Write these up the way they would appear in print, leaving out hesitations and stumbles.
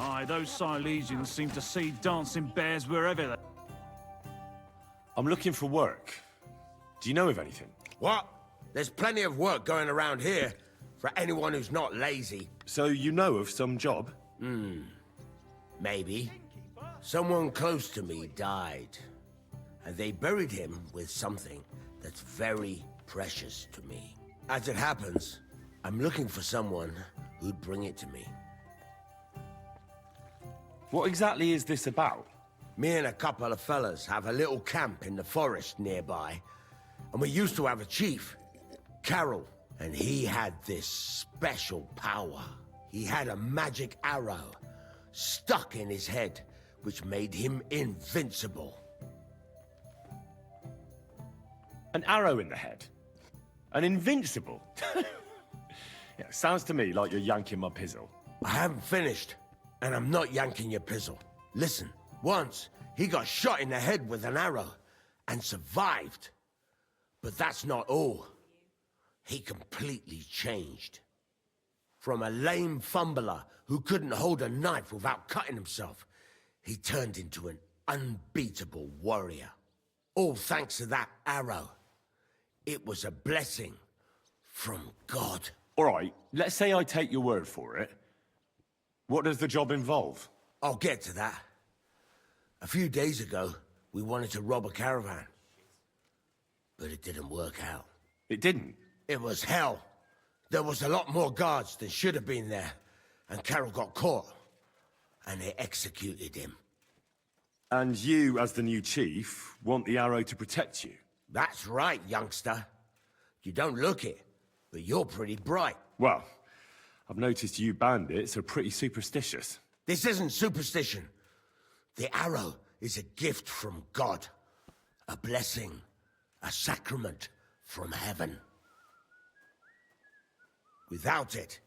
Aye, those Silesians seem to see dancing bears wherever they... I'm looking for work. Do you know of anything? What? There's plenty of work going around here for anyone who's not lazy. So you know of some job? Maybe. Someone close to me died, and they buried him with something that's very precious to me. As it happens, I'm looking for someone who'd bring it to me. What exactly is this about? Me and a couple of fellas have a little camp in the forest nearby, and we used to have a chief, Carol, and he had this special power. He had a magic arrow stuck in his head, which made him invincible. An arrow in the head? An invincible? Yeah, sounds to me like you're yanking my pizzle. I haven't finished, and I'm not yanking your pizzle. Listen, once he got shot in the head with an arrow and survived. But that's not all. He completely changed. From a lame fumbler who couldn't hold a knife without cutting himself, he turned into an unbeatable warrior. All thanks to that arrow. It was a blessing from God. All right, let's say I take your word for it. What does the job involve? I'll get to that. A few days ago, we wanted to rob a caravan. But it didn't work out. It didn't? It was hell. There was a lot more guards than should have been there. And Carol got caught. And they executed him. And you, as the new chief, want the arrow to protect you? That's right, youngster. You don't look it, but you're pretty bright. Well, I've noticed you bandits are pretty superstitious. This isn't superstition. The arrow is a gift from God. A blessing. A sacrament from heaven. Without it,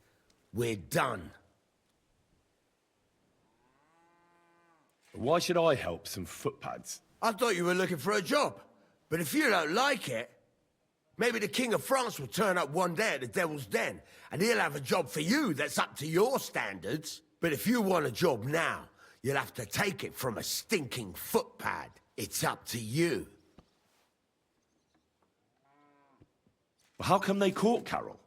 we're done. Why should I help some footpads? I thought you were looking for a job. But if you don't like it, maybe the King of France will turn up one day at the Devil's Den, and he'll have a job for you that's up to your standards. But if you want a job now, you'll have to take it from a stinking footpad. It's up to you. How come they caught Carol?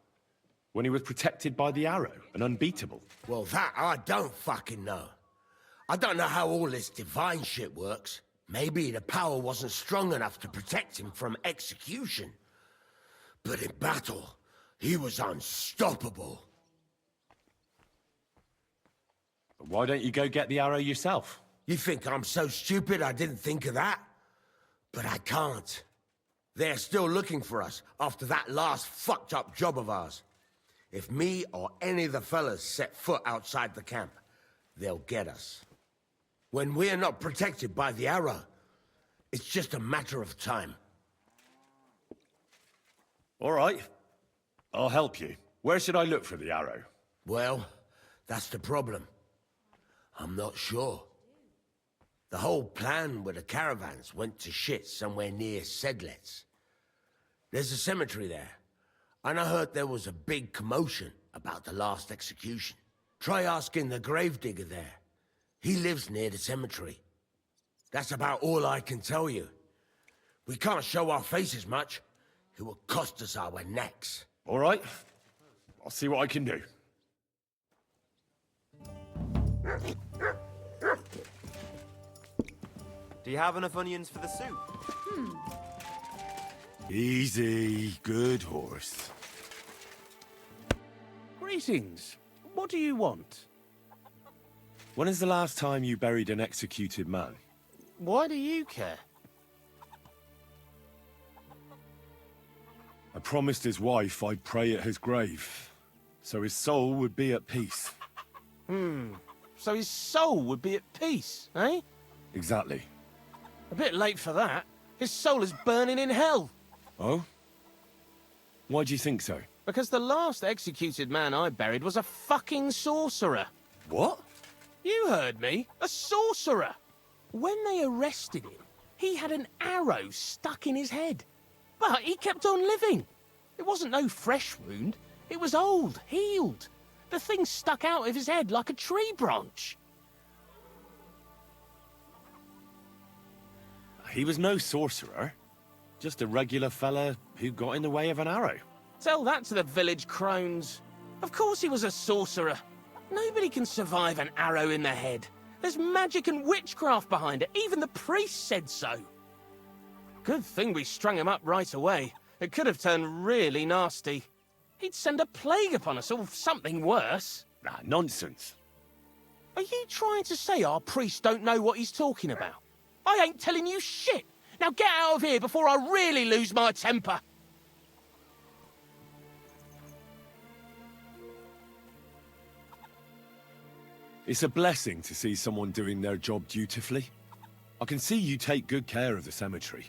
When he was protected by the arrow and unbeatable? Well, that I don't fucking know. I don't know how all this divine shit works. Maybe the power wasn't strong enough to protect him from execution. But in battle, he was unstoppable. Why don't you go get the arrow yourself? You think I'm so stupid I didn't think of that? But I can't. They're still looking for us after that last fucked up job of ours. If me or any of the fellas set foot outside the camp, they'll get us. When we're not protected by the arrow, it's just a matter of time. All right. I'll help you. Where should I look for the arrow? Well, that's the problem. I'm not sure. The whole plan with the caravans went to shit somewhere near Sedlets. There's a cemetery there, and I heard there was a big commotion about the last execution. Try asking the gravedigger there. He lives near the cemetery. That's about all I can tell you. We can't show our faces much. It will cost us our necks. All right. I'll see what I can do. Do you have enough onions for the soup? Easy. Good horse. Greetings. What do you want? When is the last time you buried an executed man? Why do you care? I promised his wife I'd pray at his grave, so his soul would be at peace. So his soul would be at peace, eh? Exactly. A bit late for that. His soul is burning in hell. Oh? Why do you think so? Because the last executed man I buried was a fucking sorcerer. What? You heard me. A sorcerer. When they arrested him, he had an arrow stuck in his head. But he kept on living. It wasn't no fresh wound. It was old, healed. The thing stuck out of his head like a tree branch. he was no sorcerer. Just a regular fella who got in the way of an arrow. Tell that to the village crones. Of course he was a sorcerer. Nobody can survive an arrow in the head. There's magic and witchcraft behind it. Even the priest said so. Good thing we strung him up right away. It could have turned really nasty. He'd send a plague upon us or something worse. Ah, nonsense. Are you trying to say our priest don't know what he's talking about? I ain't telling you shit. Now get out of here before I really lose my temper. It's a blessing to see someone doing their job dutifully. I can see you take good care of the cemetery.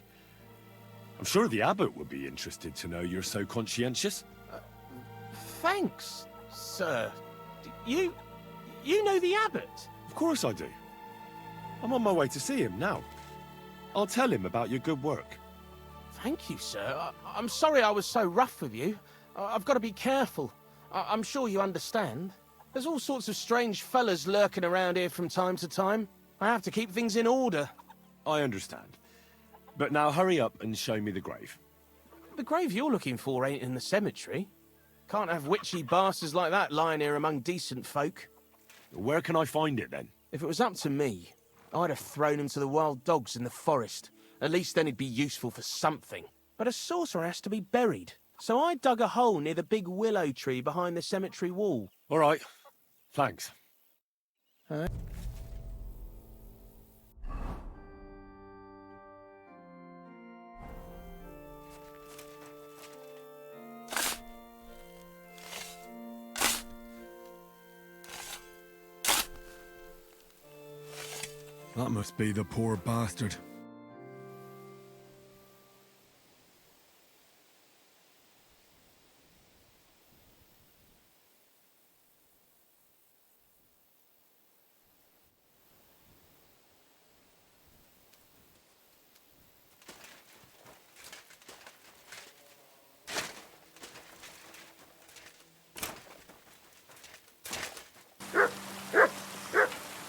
I'm sure the abbot would be interested to know you're so conscientious. Thanks, sir. You know the abbot? Of course I do. I'm on my way to see him now. I'll tell him about your good work. Thank you, sir. I'm sorry I was so rough with you. I've got to be careful. I'm sure you understand. There's all sorts of strange fellas lurking around here from time to time. I have to keep things in order. I understand. But now hurry up and show me the grave. The grave you're looking for ain't in the cemetery. Can't have witchy bastards like that lying here among decent folk. Where can I find it then? If it was up to me, I'd have thrown him to the wild dogs in the forest. At least then he'd be useful for something. But a sorcerer has to be buried. So I dug a hole near the big willow tree behind the cemetery wall. All right. Thanks. That must be the poor bastard.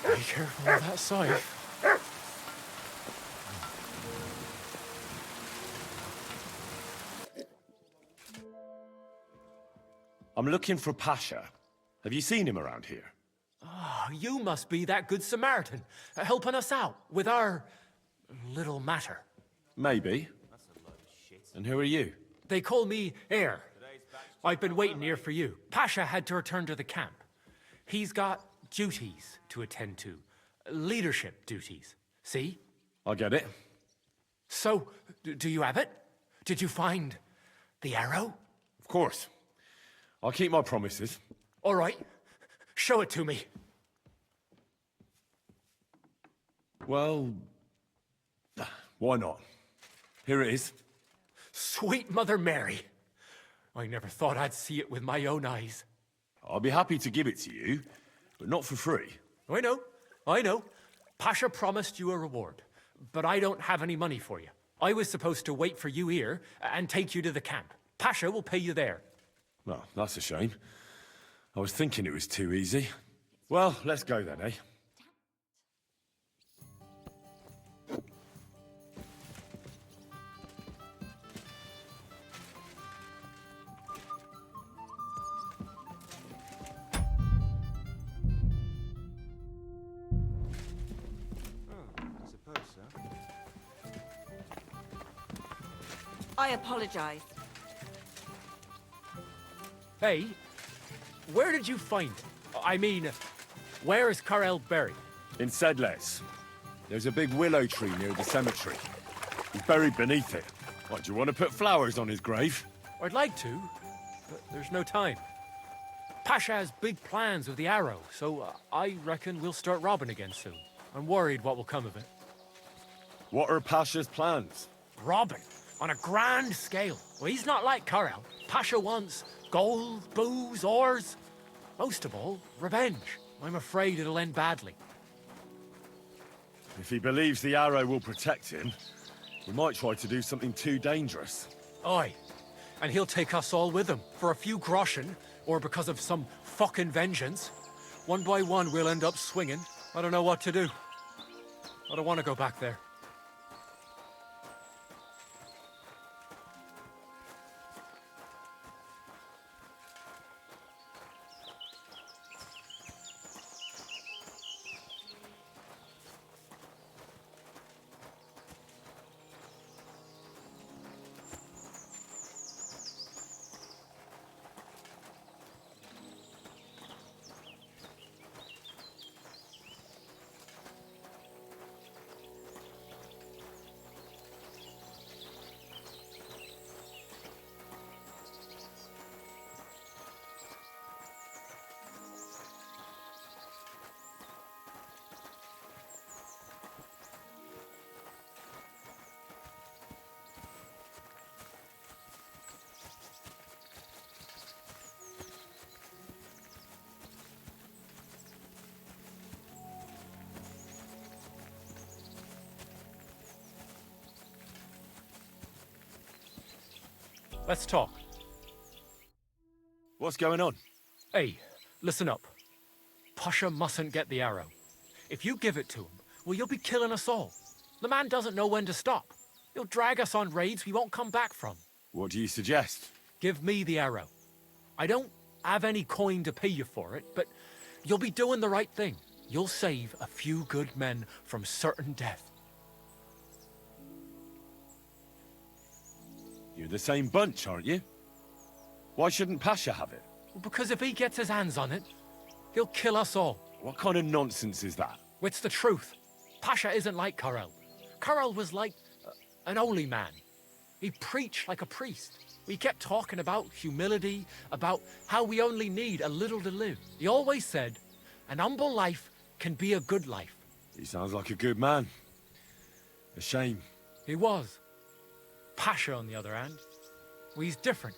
Be careful of that scythe. I'm looking for Pasha. Have you seen him around here? Oh, you must be that good Samaritan, helping us out with our little matter. Maybe. And who are you? They call me Lair. I've been waiting here for you. Pasha had to return to the camp. He's got duties to attend to. Leadership duties. See? I get it. So, do you have it? Did you find the arrow? Of course. I'll keep my promises. All right. Show it to me. Well, why not? Here it is. Sweet Mother Mary. I never thought I'd see it with my own eyes. I'll be happy to give it to you, but not for free. I know. Pasha promised you a reward, but I don't have any money for you. I was supposed to wait for you here and take you to the camp. Pasha will pay you there. Well, that's a shame. I was thinking it was too easy. Well, let's go then, eh? I apologize. Hey, where did you find it? I mean, where is Karel buried? In Sedles. There's a big willow tree near the cemetery. He's buried beneath it. What, do you want to put flowers on his grave? I'd like to, but there's no time. Pasha has big plans with the arrow, so I reckon we'll start robbing again soon. I'm worried what will come of it. What are Pasha's plans? Robbing? On a grand scale. Well, he's not like Karel. Pasha wants gold, booze, ores. Most of all, revenge. I'm afraid it'll end badly. If he believes the arrow will protect him, he might try to do something too dangerous. Aye. And he'll take us all with him. For a few groschen, or because of some fucking vengeance. One by one, we'll end up swinging. I don't know what to do. I don't want to go back there. Let's talk. What's going on? Hey, listen up. Pasha mustn't get the arrow. If you give it to him, well, you'll be killing us all. The man doesn't know when to stop. He'll drag us on raids we won't come back from. What do you suggest? Give me the arrow. I don't have any coin to pay you for it, but you'll be doing the right thing. You'll save a few good men from certain death. You're the same bunch, aren't you? Why shouldn't Pasha have it? Well, because if he gets his hands on it, he'll kill us all. What kind of nonsense is that? It's the truth. Pasha isn't like Karel. Karel was like an holy man. He preached like a priest. He kept talking about humility, about how we only need a little to live. He always said, an humble life can be a good life. He sounds like a good man. A shame. He was. Pasha, on the other hand, well, he's different.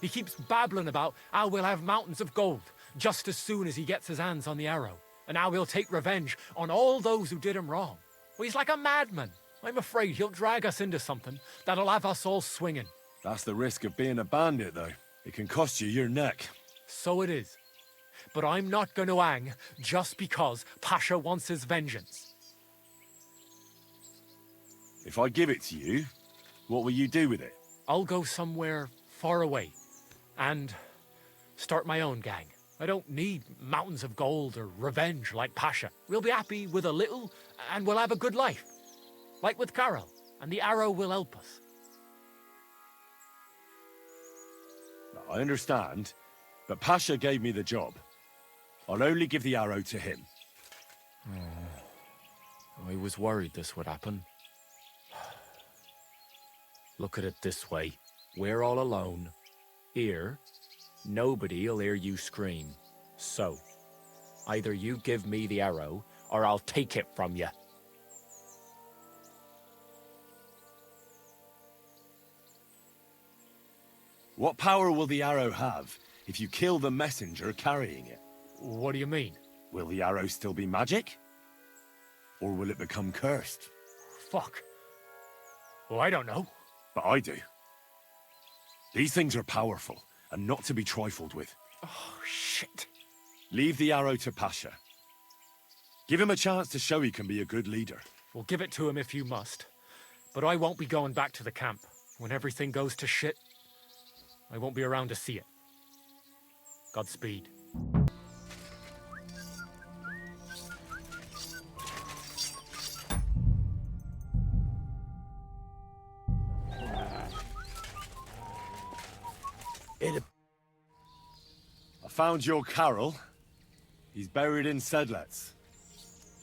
He keeps babbling about how we'll have mountains of gold just as soon as he gets his hands on the arrow, and how he'll take revenge on all those who did him wrong. Well, he's like a madman. I'm afraid he'll drag us into something that'll have us all swinging. That's the risk of being a bandit, though. It can cost you your neck. So it is. But I'm not going to hang just because Pasha wants his vengeance. If I give it to you, what will you do with it? I'll go somewhere far away and start my own gang. I don't need mountains of gold or revenge like Pasha. We'll be happy with a little and we'll have a good life. Like with Karel, and the arrow will help us. I understand, but Pasha gave me the job. I'll only give the arrow to him. I was worried this would happen. Look at it this way. We're all alone. Here, nobody'll hear you scream. So, either you give me the arrow, or I'll take it from you. What power will the arrow have if you kill the messenger carrying it? What do you mean? Will the arrow still be magic? Or will it become cursed? Fuck. Well, I don't know. But I do. These things are powerful, and not to be trifled with. Oh, shit. Leave the arrow to Pasha. Give him a chance to show he can be a good leader. Well, give it to him if you must. But I won't be going back to the camp. When everything goes to shit, I won't be around to see it. Godspeed. I found your Carol. He's buried in Sedlets.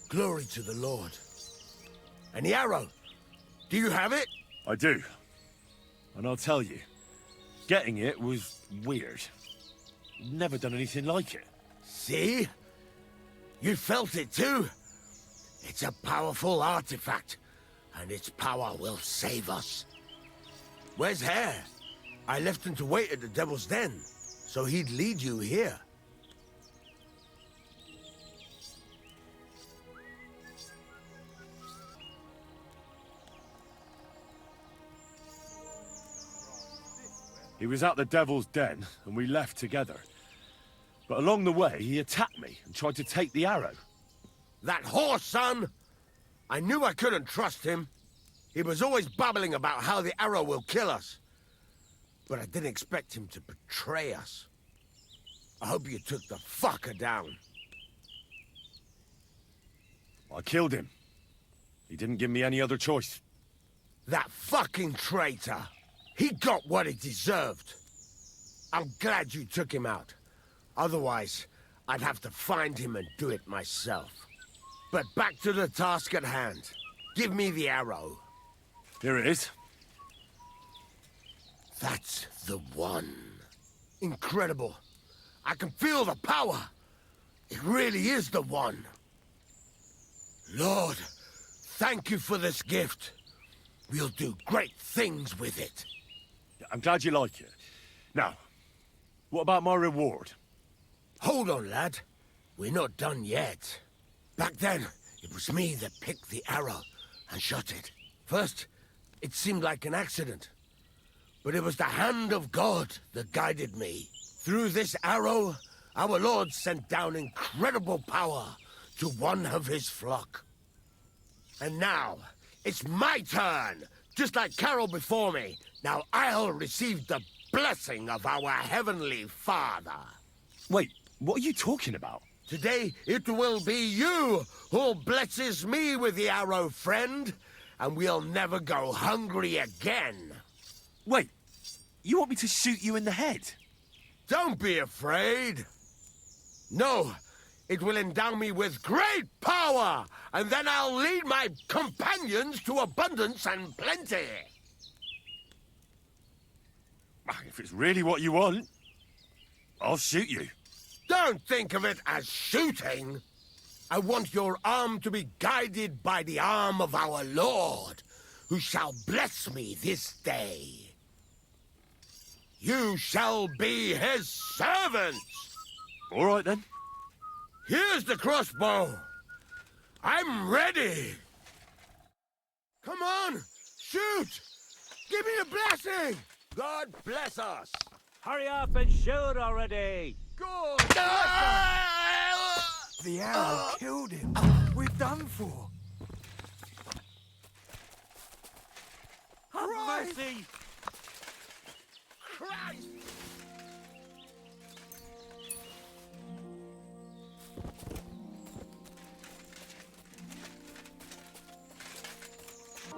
Glory to the Lord. And the arrow? Do you have it? I do. And I'll tell you, getting it was weird. Never done anything like it. See? You felt it too? It's a powerful artifact, and its power will save us. Where's Hare? I left him to wait at the Devil's Den, so he'd lead you here. He was at the Devil's Den, and we left together. But along the way, he attacked me and tried to take the arrow. That horse, son! I knew I couldn't trust him. He was always babbling about how the arrow will kill us. But I didn't expect him to betray us. I hope you took the fucker down. I killed him. He didn't give me any other choice. That fucking traitor! He got what he deserved. I'm glad you took him out. Otherwise, I'd have to find him and do it myself. But back to the task at hand. Give me the arrow. Here it is. That's the one. Incredible. I can feel the power. It really is the one. Lord, thank you for this gift. We'll do great things with it. I'm glad you like it. Now, what about my reward? Hold on, lad. We're not done yet. Back then, it was me that picked the arrow and shot it. First, it seemed like an accident. but it was the hand of God that guided me. Through this arrow, our Lord sent down incredible power to one of his flock. And now, it's my turn! Just like Carol before me, now I'll receive the blessing of our Heavenly Father. Wait, what are you talking about? Today, it will be you who blesses me with the arrow, friend, and we'll never go hungry again. Wait, you want me to shoot you in the head? Don't be afraid. No, it will endow me with great power, and then I'll lead my companions to abundance and plenty. If it's really what you want, I'll shoot you. Don't think of it as shooting. I want your arm to be guided by the arm of our Lord, who shall bless me this day. You shall be his servants. All right, then. Here's the crossbow. I'm ready. Come on, shoot. Give me a blessing. God bless us. Hurry up and shoot already! Good. The arrow killed him. We're done for. Have mercy! Christ.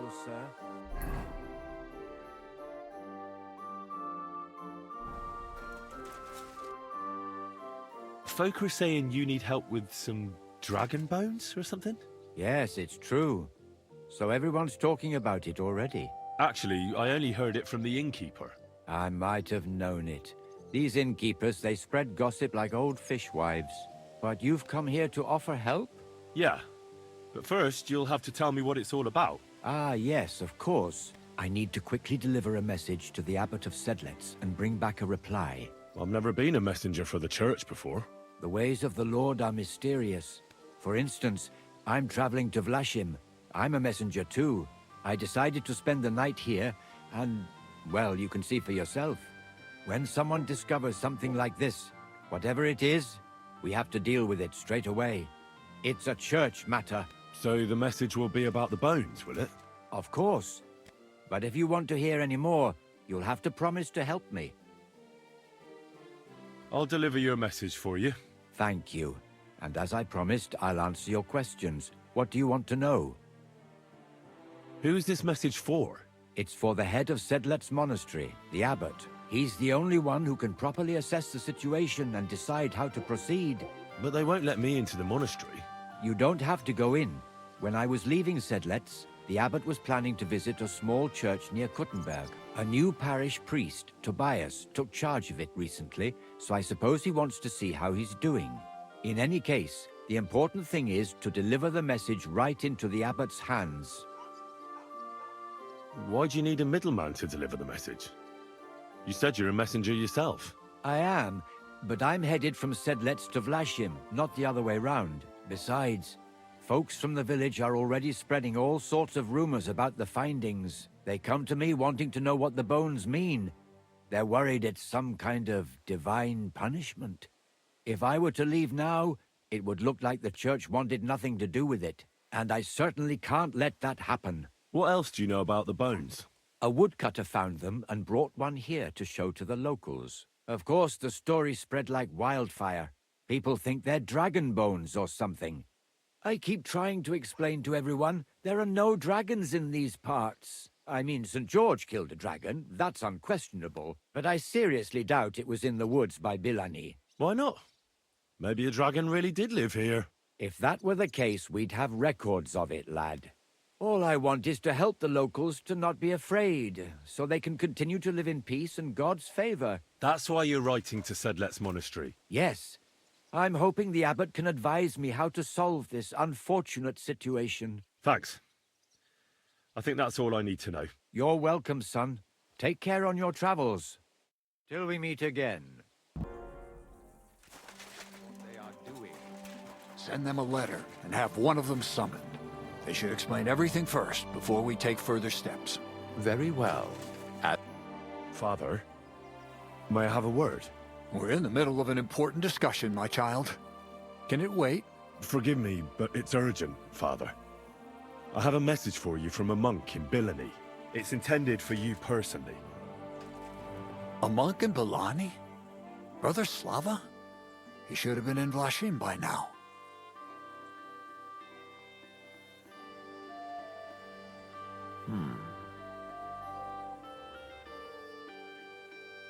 Oh, sir. Folk are saying you need help with some dragon bones or something? Yes, it's true. So everyone's talking about it already. Actually, I only heard it from the innkeeper. I might have known it. These innkeepers, they spread gossip like old fishwives. But you've come here to offer help? Yeah, but first you'll have to tell me what it's all about. Ah, yes, of course. I need to quickly deliver a message to the Abbot of Sedlitz and bring back a reply. I've never been a messenger for the church before. The ways of the Lord are mysterious. For instance, I'm traveling to Vlashim. I'm a messenger too. I decided to spend the night here, and, well, you can see for yourself. When someone discovers something like this, whatever it is, we have to deal with it straight away. It's a church matter. So the message will be about the bones, will it? Of course. But if you want to hear any more, you'll have to promise to help me. I'll deliver your message for you. Thank you. And as I promised, I'll answer your questions. What do you want to know? Who's this message for? It's for the head of Sedlet's monastery, the abbot. He's the only one who can properly assess the situation and decide how to proceed. But they won't let me into the monastery. You don't have to go in. When I was leaving Sedlet's, the abbot was planning to visit a small church near Kuttenberg. A new parish priest, Tobias, took charge of it recently, so I suppose he wants to see how he's doing. In any case, the important thing is to deliver the message right into the abbot's hands. Why do you need a middleman to deliver the message? You said you're a messenger yourself. I am, but I'm headed from Sedlet's to Vlashim, not the other way round. Besides, folks from the village are already spreading all sorts of rumors about the findings. They come to me wanting to know what the bones mean. They're worried it's some kind of divine punishment. If I were to leave now, it would look like the church wanted nothing to do with it. And I certainly can't let that happen. What else do you know about the bones? A woodcutter found them and brought one here to show to the locals. Of course, the story spread like wildfire. People think they're dragon bones or something. I keep trying to explain to everyone there are no dragons in these parts. I mean, St. George killed a dragon, that's unquestionable, but I seriously doubt it was in the woods by Bilani. Why not? Maybe a dragon really did live here. If that were the case, we'd have records of it, lad. All I want is to help the locals to not be afraid, so they can continue to live in peace and God's favor. That's why you're writing to Sedlet's monastery. Yes. I'm hoping the abbot can advise me how to solve this unfortunate situation. Thanks. I think that's all I need to know. You're welcome, son. Take care on your travels. Till we meet again. They are doing. Send them a letter and have one of them summoned. They should explain everything first before we take further steps. Very well. Father, may I have a word? We're in the middle of an important discussion, my child. Can it wait? Forgive me, but it's urgent, Father. I have a message for you from a monk in Bilani. It's intended for you personally. A monk in Bilani? Brother Slava? He should have been in Vlashim by now.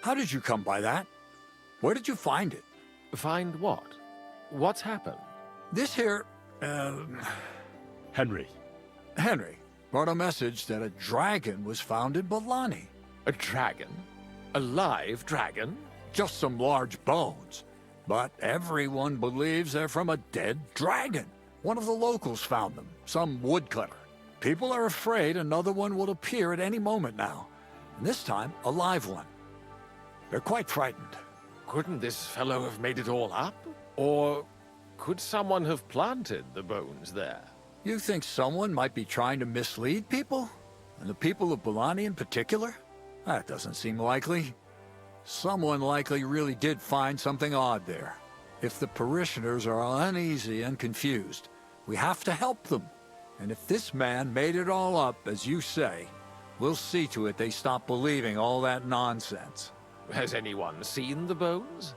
How did you come by that? Where did you find it? Find what? What's happened? This here, Henry. Henry brought a message that a dragon was found in Bilani. A dragon? A live dragon? Just some large bones. But everyone believes they're from a dead dragon. One of the locals found them, some woodcutter. People are afraid another one will appear at any moment now. And this time, a live one. They're quite frightened. Couldn't this fellow have made it all up? Or could someone have planted the bones there? You think someone might be trying to mislead people? And the people of Bilani in particular? That doesn't seem likely. Someone likely really did find something odd there. If the parishioners are uneasy and confused, we have to help them. And if this man made it all up, as you say, we'll see to it they stop believing all that nonsense. Has anyone seen the bones?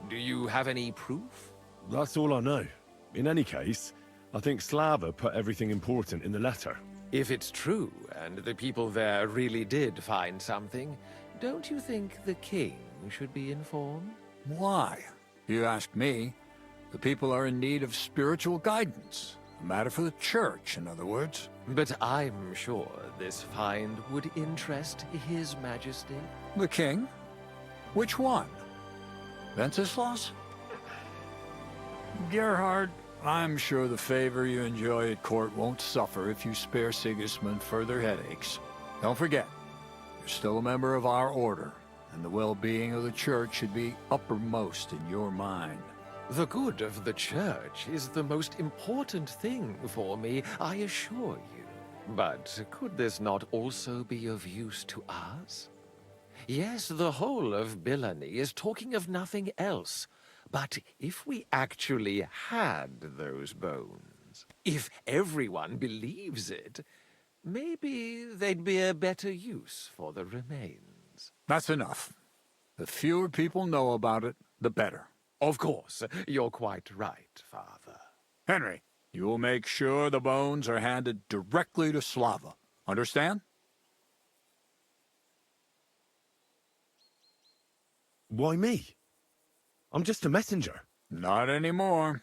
Do you have any proof? That's all I know. In any case, I think Slava put everything important in the letter. If it's true, and the people there really did find something, don't you think the king should be informed? Why? You ask me. The people are in need of spiritual guidance. A matter for the church, in other words. But I'm sure this find would interest His Majesty. The king? Which one? Wenceslas? Gerhard, I'm sure the favor you enjoy at court won't suffer if you spare Sigismund further headaches. Don't forget, you're still a member of our order, and the well-being of the church should be uppermost in your mind. The good of the church is the most important thing for me, I assure you. But could this not also be of use to us? Yes, the whole of Bilani is talking of nothing else. But if we actually had those bones, if everyone believes it, maybe they'd be a better use for the remains. That's enough. The fewer people know about it, the better. Of course, you're quite right, Father. Henry, you will make sure the bones are handed directly to Slava. Understand? Why me? I'm just a messenger. Not anymore.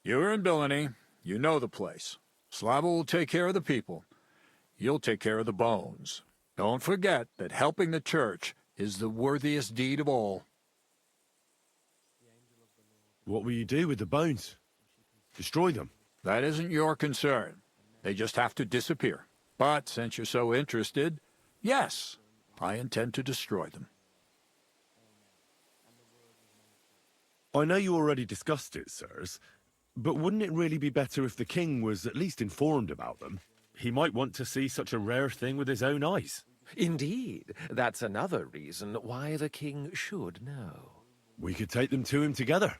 You're in Bilani. You know the place. Slava will take care of the people. You'll take care of the bones. Don't forget that helping the church is the worthiest deed of all. What will you do with the bones? Destroy them? That isn't your concern. They just have to disappear. But since you're so interested, yes, I intend to destroy them. I know you already discussed it, sirs, but wouldn't it really be better if the king was at least informed about them? He might want to see such a rare thing with his own eyes. Indeed, that's another reason why the king should know. We could take them to him together.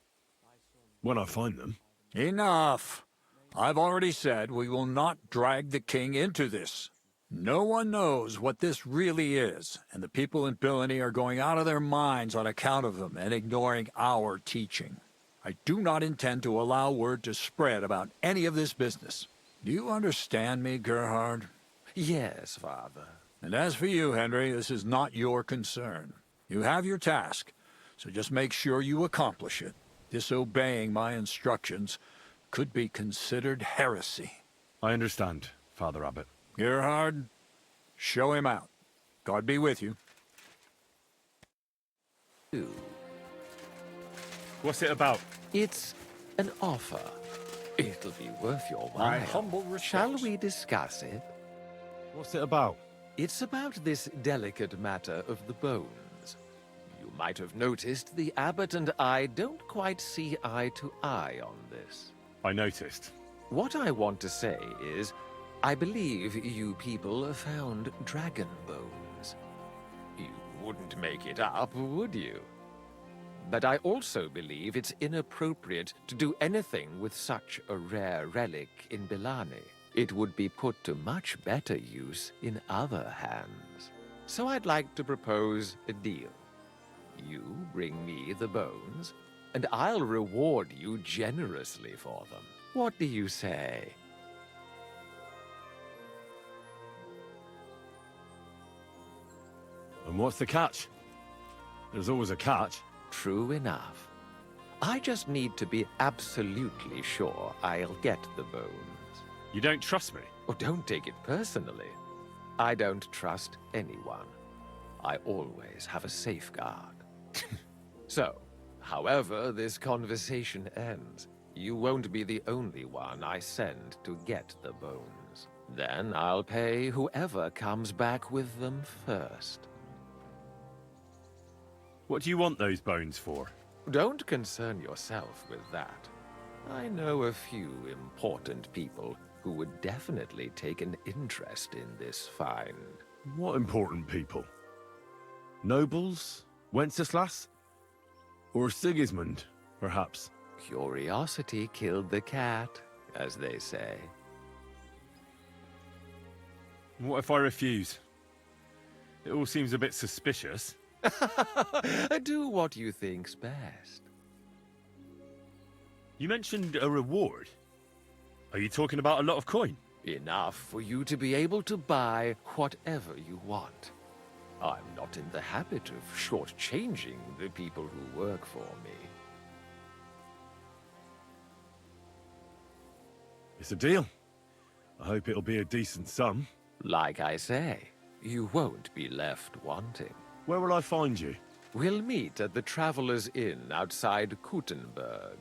When I find them. Enough. I've already said we will not drag the king into this. No one knows what this really is, and the people in Bilani are going out of their minds on account of them and ignoring our teaching. I do not intend to allow word to spread about any of this business. Do you understand me, Gerhard? Yes, Father. And as for you, Henry, this is not your concern. You have your task, so just make sure you accomplish it. Disobeying my instructions could be considered heresy. I understand, Father Abbot. Gerhard, show him out. God be with you. What's it about? It's an offer. It'll be worth your while. My humble respects. Shall we discuss it? What's it about? It's about this delicate matter of the bones. You might have noticed the abbot and I don't quite see eye to eye on this. I noticed. What I want to say is, I believe you people found dragon bones. You wouldn't make it up, would you? But I also believe it's inappropriate to do anything with such a rare relic in Bellani. It would be put to much better use in other hands. So I'd like to propose a deal. You bring me the bones, and I'll reward you generously for them. What do you say? And what's the catch? There's always a catch. True enough. I just need to be absolutely sure I'll get the bones. You don't trust me? Oh, don't take it personally. I don't trust anyone. I always have a safeguard. So, however this conversation ends, you won't be the only one I send to get the bones. Then I'll pay whoever comes back with them first. What do you want those bones for? Don't concern yourself with that. I know a few important people who would definitely take an interest in this find. What important people? Nobles? Wenceslas? Or Sigismund, perhaps? Curiosity killed the cat, as they say. What if I refuse? It all seems a bit suspicious. Do what you think's best. You mentioned a reward. Are you talking about a lot of coin? Enough for you to be able to buy whatever you want. I'm not in the habit of shortchanging the people who work for me. It's a deal. I hope it'll be a decent sum. Like I say, you won't be left wanting. Where will I find you? We'll meet at the Traveller's Inn outside Kuttenberg.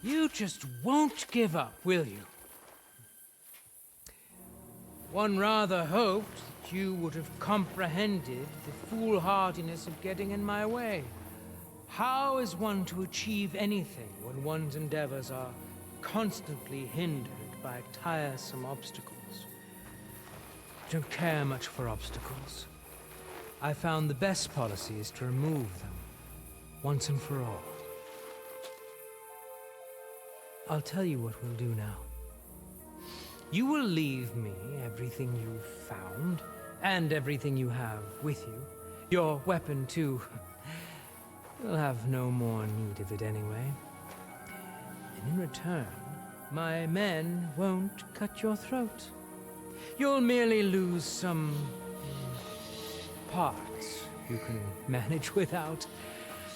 You just won't give up, will you? One rather hoped that you would have comprehended the foolhardiness of getting in my way. How is one to achieve anything when one's endeavors are constantly hindered by tiresome obstacles? I don't care much for obstacles. I found the best policy is to remove them, once and for all. I'll tell you what we'll do now. You will leave me everything you've found, and everything you have with you. Your weapon, too. You'll have no more need of it anyway. And in return, my men won't cut your throat. You'll merely lose some parts you can manage without.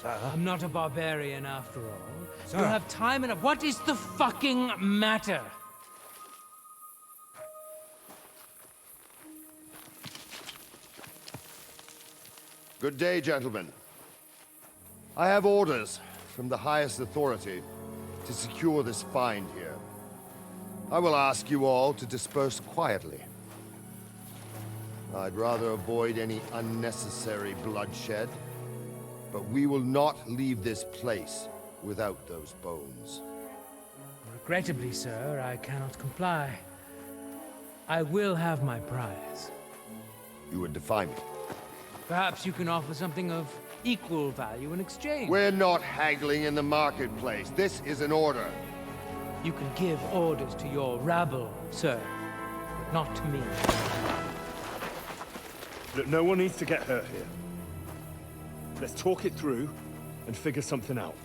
Sir? I'm not a barbarian after all. You'll have time enough. What is the fucking matter? Good day, gentlemen. I have orders from the highest authority to secure this find here. I will ask you all to disperse quietly. I'd rather avoid any unnecessary bloodshed, but we will not leave this place without those bones. Regrettably, sir, I cannot comply. I will have my prize. You would defy me. Perhaps you can offer something of equal value in exchange. We're not haggling in the marketplace. This is an order. You can give orders to your rabble, sir, but not to me. Look, no one needs to get hurt here. Let's talk it through and figure something out.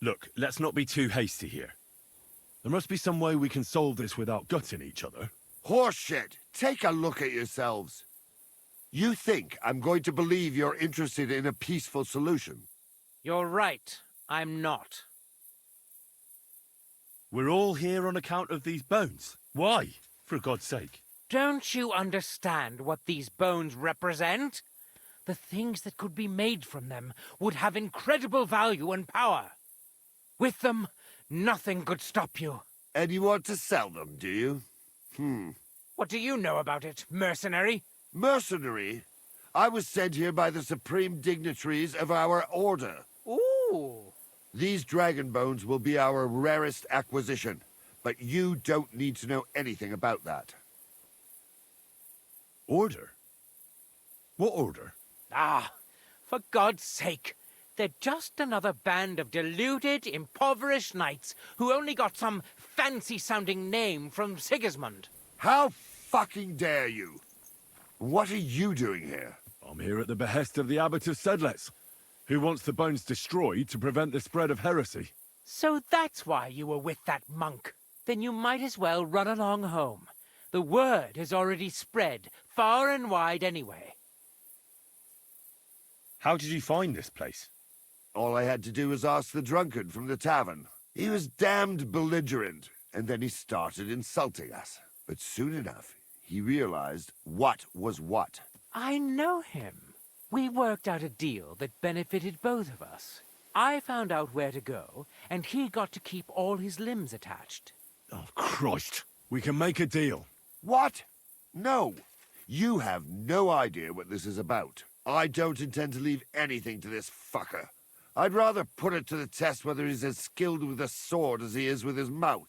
Look, let's not be too hasty here. There must be some way we can solve this without gutting each other. Horseshit! Take a look at yourselves. You think I'm going to believe you're interested in a peaceful solution? You're right. I'm not. We're all here on account of these bones. Why? For God's sake. Don't you understand what these bones represent? The things that could be made from them would have incredible value and power. With them, nothing could stop you. And you want to sell them, do you? What do you know about it, mercenary? Mercenary? I was sent here by the supreme dignitaries of our order. Ooh. These dragon bones will be our rarest acquisition, but you don't need to know anything about that. Order? What order? Ah, for God's sake. They're just another band of deluded, impoverished knights who only got some fancy-sounding name from Sigismund. How fucking dare you? What are you doing here? I'm here at the behest of the Abbot of Sedlitz, who wants the bones destroyed to prevent the spread of heresy. So that's why you were with that monk. Then you might as well run along home. The word has already spread far and wide anyway. How did you find this place? All I had to do was ask the drunkard from the tavern. He was damned belligerent, and then he started insulting us. But soon enough, he realized what was what. I know him. We worked out a deal that benefited both of us. I found out where to go, and he got to keep all his limbs attached. Oh, Christ. We can make a deal. What? No. You have no idea what this is about. I don't intend to leave anything to this fucker. I'd rather put it to the test whether he's as skilled with a sword as he is with his mouth.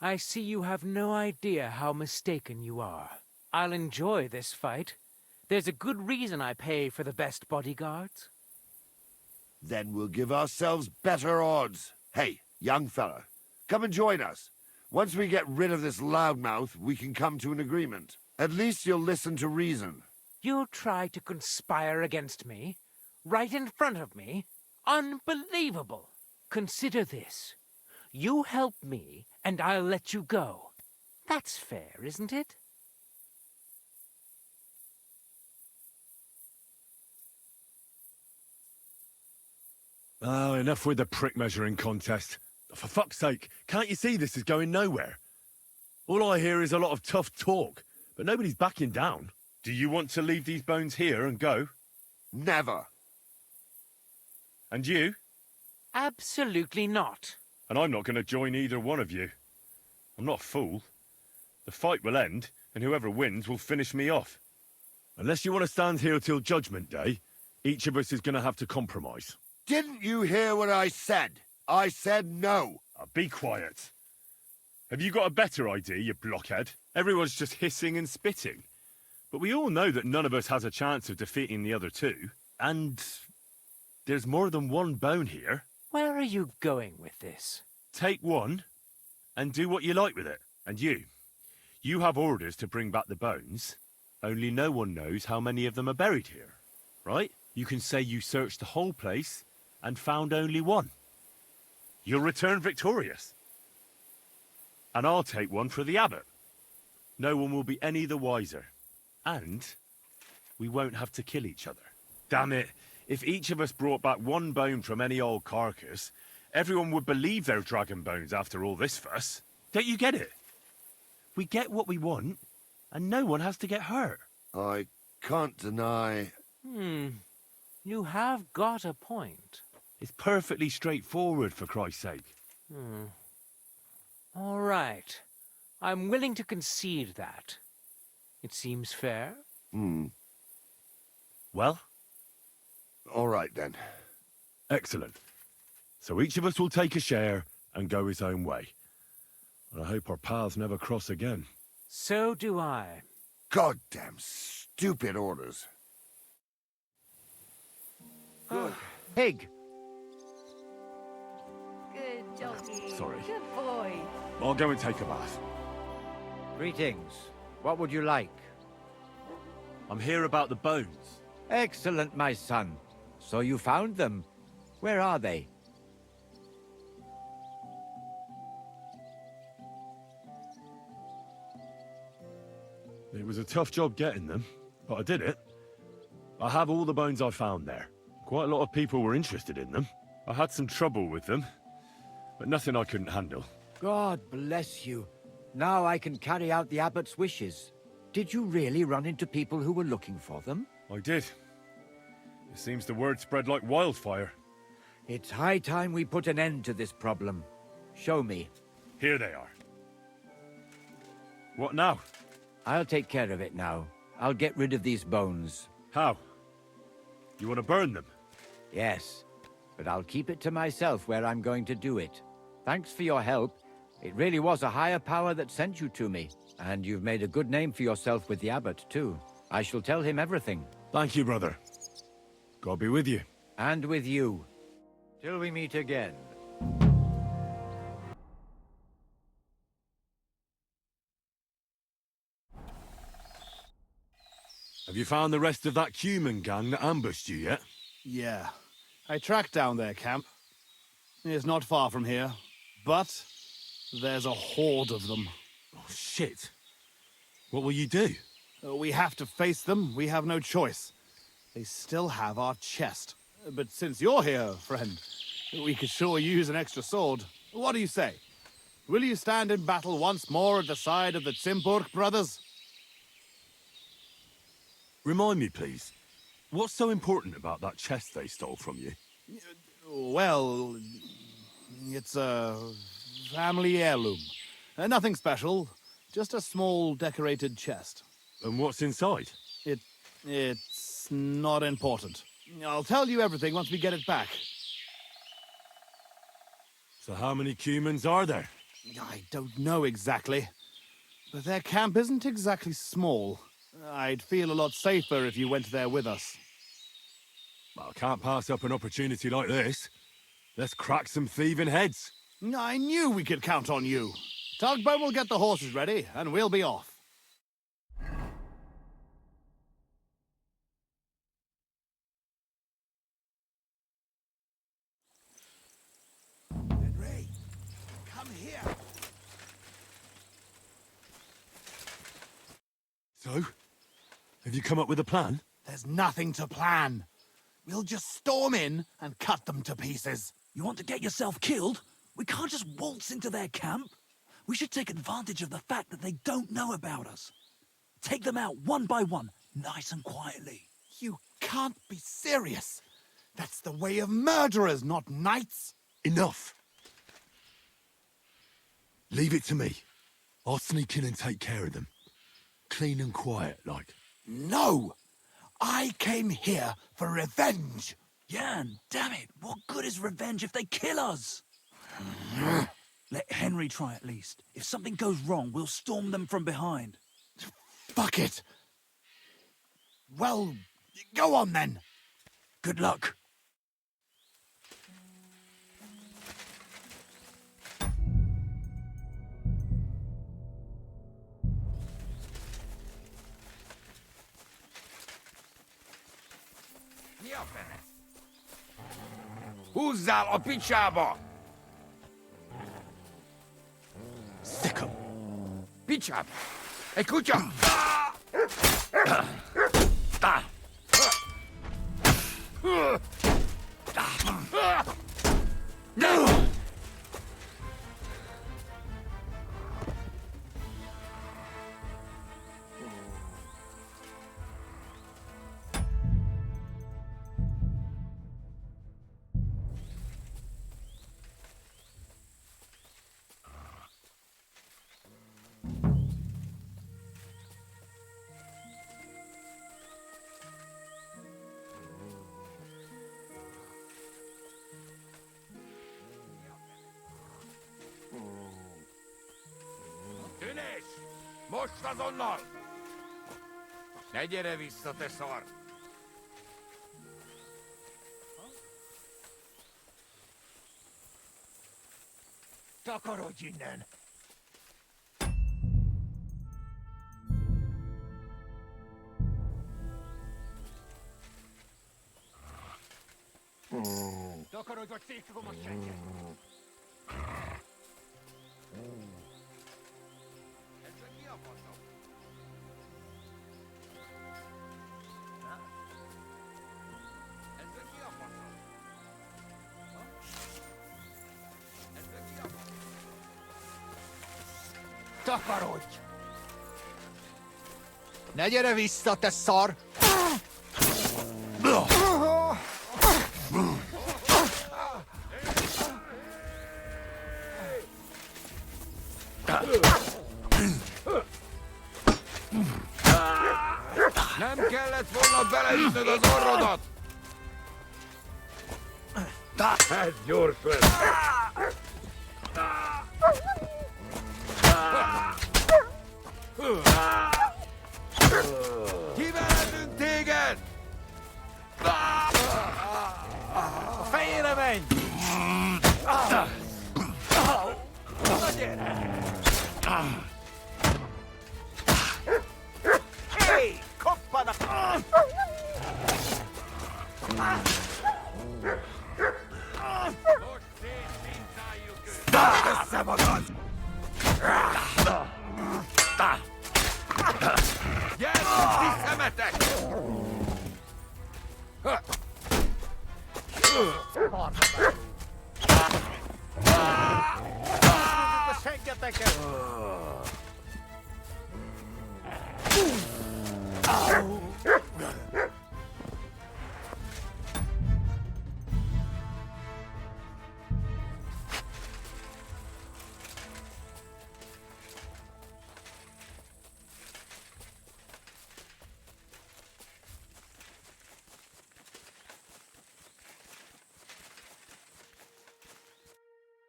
I see you have no idea how mistaken you are. I'll enjoy this fight. There's a good reason I pay for the best bodyguards. Then we'll give ourselves better odds. Hey, young fella, come and join us. Once we get rid of this loudmouth, we can come to an agreement. At least you'll listen to reason. You'll try to conspire against me? Right in front of me? Unbelievable! Consider this. You help me, and I'll let you go. That's fair, isn't it? Oh, enough with the prick measuring contest. For fuck's sake, can't you see this is going nowhere? All I hear is a lot of tough talk, but nobody's backing down. Do you want to leave these bones here and go? Never. And you? Absolutely not. And I'm not going to join either one of you. I'm not a fool. The fight will end, and whoever wins will finish me off. Unless you want to stand here till Judgment Day, each of us is going to have to compromise. Didn't you hear what I said? I said no. Be quiet. Have you got a better idea, you blockhead? Everyone's just hissing and spitting. But we all know that none of us has a chance of defeating the other two. And there's more than one bone here. Where are you going with this? Take one and do what you like with it. And you have orders to bring back the bones. Only no one knows how many of them are buried here, right? You can say you searched the whole place and found only one. You'll return victorious. And I'll take one for the abbot. No one will be any the wiser. And we won't have to kill each other. Damn it, if each of us brought back one bone from any old carcass, everyone would believe they're dragon bones after all this fuss. Don't you get it? We get what we want, and no one has to get hurt. I can't deny... You have got a point. It's perfectly straightforward, for Christ's sake. All right. I'm willing to concede that. It seems fair. Well? All right, then. Excellent. So each of us will take a share and go his own way. And I hope our paths never cross again. So do I. Goddamn stupid orders. Good. Pig! Good doggy. Sorry. Good boy. I'll go and take a bath. Greetings. What would you like? I'm here about the bones. Excellent, my son. So you found them. Where are they? It was a tough job getting them, but I did it. I have all the bones I found there. Quite a lot of people were interested in them. I had some trouble with them, but nothing I couldn't handle. God bless you. Now I can carry out the abbot's wishes. Did you really run into people who were looking for them? I did. It seems the word spread like wildfire. It's high time we put an end to this problem. Show me. Here they are. What now? I'll take care of it now. I'll get rid of these bones. How? You want to burn them? Yes, but I'll keep it to myself where I'm going to do it. Thanks for your help. It really was a higher power that sent you to me. And you've made a good name for yourself with the abbot, too. I shall tell him everything. Thank you, brother. God be with you. And with you. Till we meet again. Have you found the rest of that human gang that ambushed you yet? Yeah. I tracked down their camp. It's not far from here. But there's a horde of them. Oh, shit. What will you do? We have to face them. We have no choice. They still have our chest. But since you're here, friend, we could sure use an extra sword. What do you say? Will you stand in battle once more at the side of the Zimburg brothers? Remind me, please. What's so important about that chest they stole from you? Well, it's a family heirloom. Nothing special, just a small decorated chest. And what's inside? It's not important. I'll tell you everything once we get it back. So how many humans are there? I don't know exactly, but their camp isn't exactly small. I'd feel a lot safer if you went there with us. Well, I can't pass up an opportunity like this. Let's crack some thieving heads. I knew we could count on you. Tugboat will get the horses ready, and we'll be off. Henry, come here. So? Have you come up with a plan? There's nothing to plan. We'll just storm in and cut them to pieces. You want to get yourself killed? We can't just waltz into their camp. We should take advantage of the fact that they don't know about us. Take them out one by one, nice and quietly. You can't be serious. That's the way of murderers, not knights. Enough. Leave it to me. I'll sneak in and take care of them. Clean and quiet, like. No! I came here for revenge. Jan, damn it. What good is revenge if they kill us? Let Henry try at least. If something goes wrong, we'll storm them from behind. Fuck it. Well, go on then. Good luck. Húzzál a picsába! Sick 'em. Picsába! Egy kutya! Tűnés! Most azonnal! Ne gyere vissza, te szar! Takarodj innen! Takarodj, vagy szétfogom a sennyet! Takarodj! Ne gyere vissza, te szar! Nem kellett volna beleütnöd az orrodat! Ez gyors lesz! Kivehetünk téged! A fejére menj! Na gyere! Hé! Koppanak! Szálld össze magad! Gyertek ti szemetek! Seggeteket!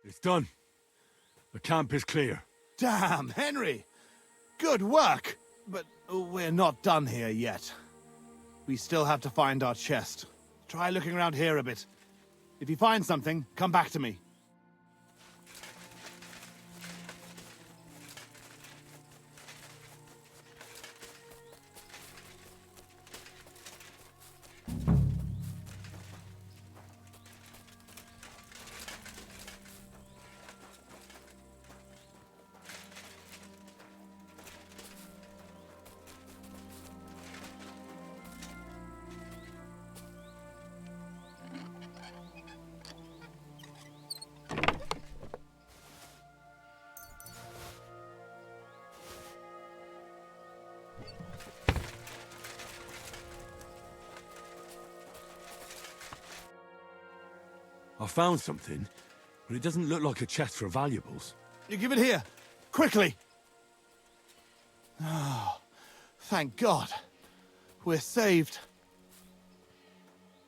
It's done. The camp is clear. Damn, Henry! Good work! But we're not done here yet. We still have to find our chest. Try looking around here a bit. If you find something, come back to me. I found something, but it doesn't look like a chest for valuables. You give it here! Quickly! Oh, thank God. We're saved.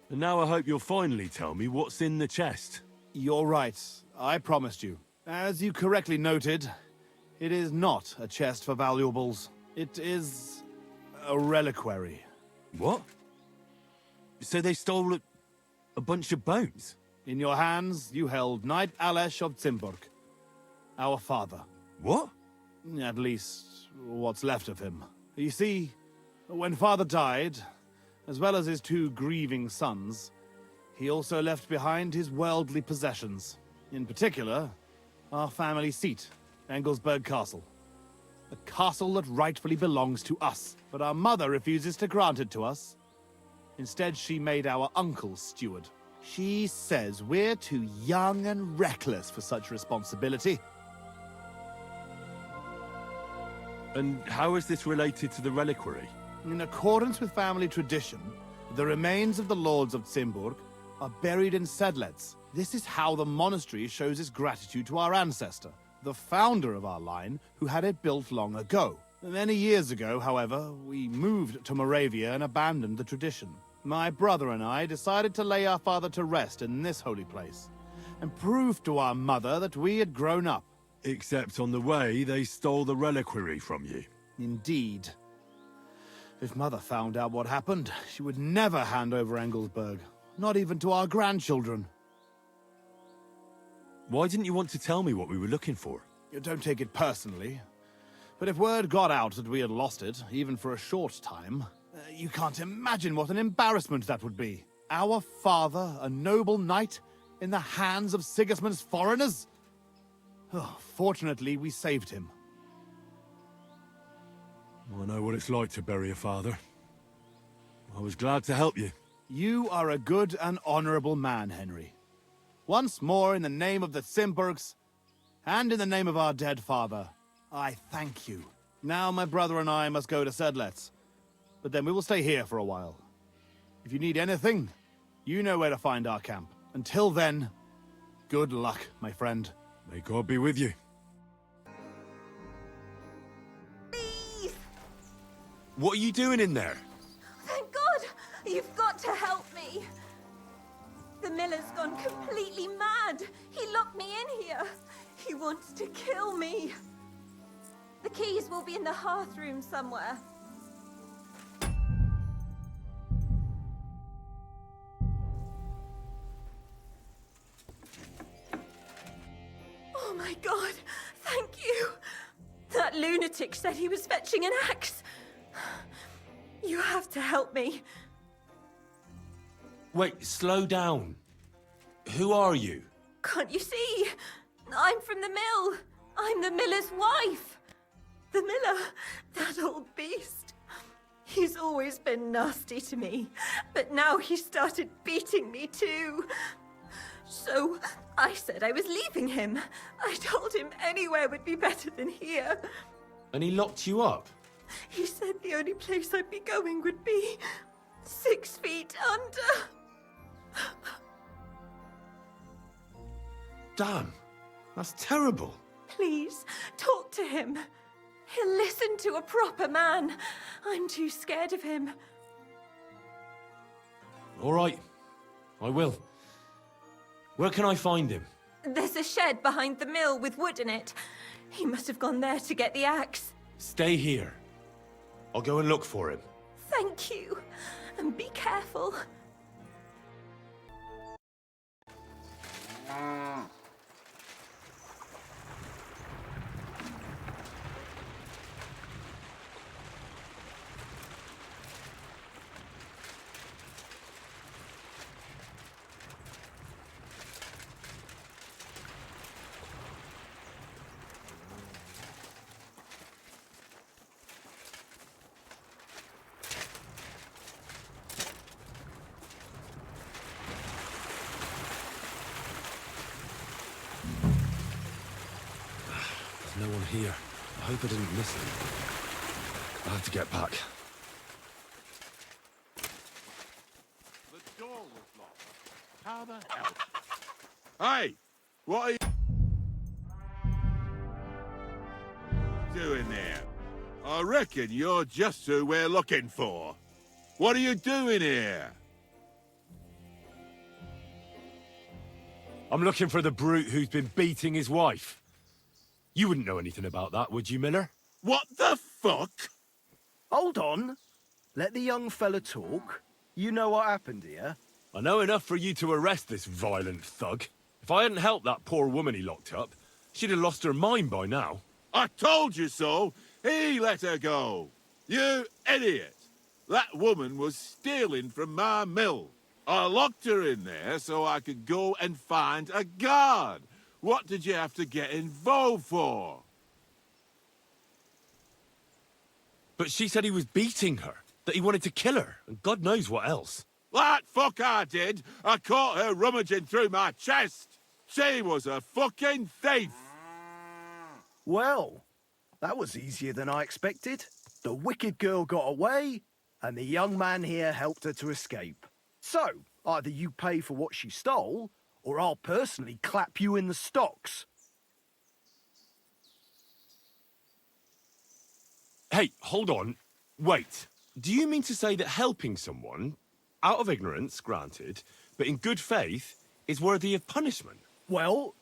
And now I hope you'll finally tell me what's in the chest. You're right. I promised you. As you correctly noted, it is not a chest for valuables. It is a reliquary. What? So they stole a bunch of bones? In your hands, you held Knight Alesh of Zimburg, our father. What? At least, what's left of him. You see, when father died, as well as his two grieving sons, he also left behind his worldly possessions. In particular, our family seat, Engelsberg Castle. A castle that rightfully belongs to us, but our mother refuses to grant it to us. Instead, she made our uncle steward. She says we're too young and reckless for such responsibility. And how is this related to the reliquary? In accordance with family tradition, the remains of the lords of Zimburg are buried in Sedlets. This is how the monastery shows its gratitude to our ancestor, the founder of our line, who had it built long ago. Many years ago, however, we moved to Moravia and abandoned the tradition. My brother and I decided to lay our father to rest in this holy place, and prove to our mother that we had grown up. Except on the way, they stole the reliquary from you. Indeed. If Mother found out what happened, she would never hand over Engelsberg, not even to our grandchildren. Why didn't you want to tell me what we were looking for? You don't take it personally, but if word got out that we had lost it, even for a short time, you can't imagine what an embarrassment that would be. Our father, a noble knight, in the hands of Sigismund's foreigners? Oh, fortunately, we saved him. I know what it's like to bury a father. I was glad to help you. You are a good and honorable man, Henry. Once more, in the name of the Zimburgs, and in the name of our dead father, I thank you. Now my brother and I must go to Sedlet's. But then we will stay here for a while. If you need anything, you know where to find our camp. Until then, good luck, my friend. May God be with you. Please! What are you doing in there? Thank God! You've got to help me! The miller's gone completely mad. He locked me in here. He wants to kill me. The keys will be in the hearth room somewhere. Oh my God, thank you. That lunatic said he was fetching an axe. You have to help me. Wait, slow down. Who are you? Can't you see? I'm from the mill. I'm the miller's wife. The miller, that old beast. He's always been nasty to me, but now he started beating me too. So I said I was leaving him. I told him anywhere would be better than here. And he locked you up? He said the only place I'd be going would be 6 feet under. Damn, that's terrible. Please, talk to him. He'll listen to a proper man. I'm too scared of him. All right, I will. Where can I find him? There's a shed behind the mill with wood in it. He must have gone there to get the axe. Stay here. I'll go and look for him. Thank you. And be careful. There's no one here. I hope I didn't miss him. I have to get back. The door was locked. How the hell? Hey! What are you doing there? I reckon you're just who we're looking for. What are you doing here? I'm looking for the brute who's been beating his wife. You wouldn't know anything about that, would you, Miller? What the fuck? Hold on. Let the young fella talk. You know what happened here? I know enough for you to arrest this violent thug. If I hadn't helped that poor woman he locked up, she'd have lost her mind by now. I told you so! He let her go! You idiot! That woman was stealing from my mill. I locked her in there so I could go and find a guard. What did you have to get involved for? But she said he was beating her, that he wanted to kill her, and God knows what else. That fuck I did! I caught her rummaging through my chest! She was a fucking thief! Well, that was easier than I expected. The wicked girl got away, and the young man here helped her to escape. So, either you pay for what she stole, or I'll personally clap you in the stocks. Hey, hold on. Wait. Do you mean to say that helping someone, out of ignorance, granted, but in good faith, is worthy of punishment? Well,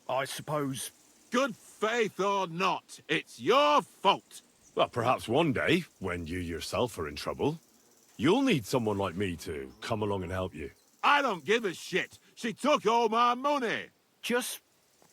I suppose... Good faith or not, it's your fault. Well, perhaps one day, when you yourself are in trouble, you'll need someone like me to come along and help you. I don't give a shit. She took all my money. Just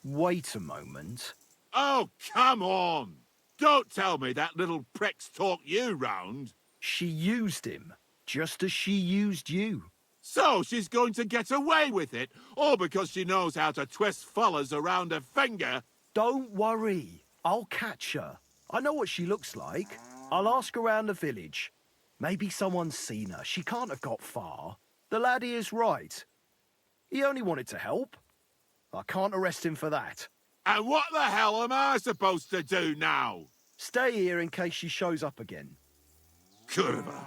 wait a moment. Oh, come on. Don't tell me that little prick's talked you round. She used him, just as she used you. So she's going to get away with it, all because she knows how to twist fellas around her finger. Don't worry. I'll catch her. I know what she looks like. I'll ask around the village. Maybe someone's seen her. She can't have got far. The laddie is right. He only wanted to help. I can't arrest him for that. And what the hell am I supposed to do now? Stay here in case she shows up again. Curva.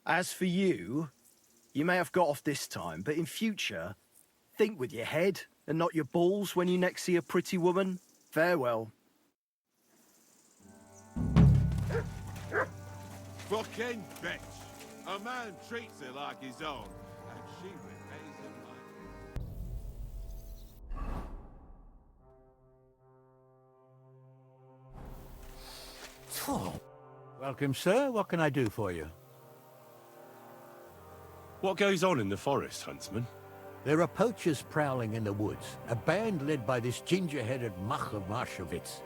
As for you, you may have got off this time, but in future, think with your head and not your balls when you next see a pretty woman. Farewell. Fucking bitch. A man treats her like his own, and she repays him like... Welcome, sir. What can I do for you? What goes on in the forest, Huntsman? There are poachers prowling in the woods, a band led by this ginger-headed Mach of Marshowitz.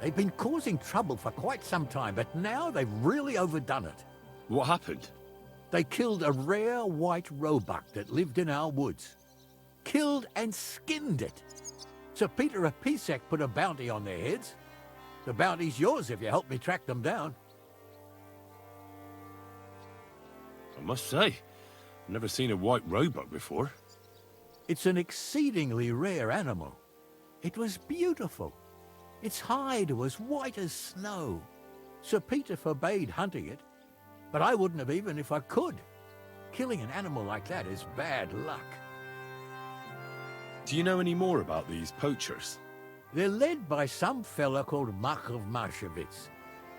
They've been causing trouble for quite some time, but now they've really overdone it. What happened? They killed a rare white roebuck that lived in our woods. Killed and skinned it. Sir Peter of Pisek put a bounty on their heads. The bounty's yours if you help me track them down. I must say, I've never seen a white roebuck before. It's an exceedingly rare animal. It was beautiful. Its hide was white as snow. Sir Peter forbade hunting it, but I wouldn't have even if I could. Killing an animal like that is bad luck. Do you know any more about these poachers? They're led by some fella called Mach of Marshowitz,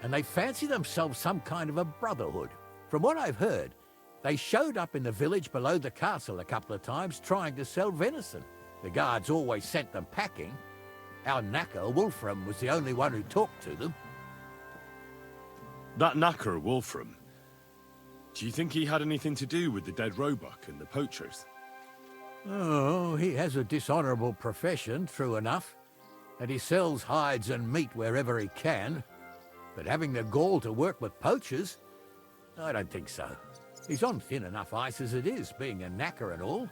and they fancy themselves some kind of a brotherhood. From what I've heard, they showed up in the village below the castle a couple of times trying to sell venison. The guards always sent them packing. Our knacker, Wolfram, was the only one who talked to them. That knacker, Wolfram, do you think he had anything to do with the dead roebuck and the poachers? Oh, he has a dishonourable profession, true enough, and he sells hides and meat wherever he can. But having the gall to work with poachers, I don't think so. He's on thin enough ice as it is, being a knacker and all.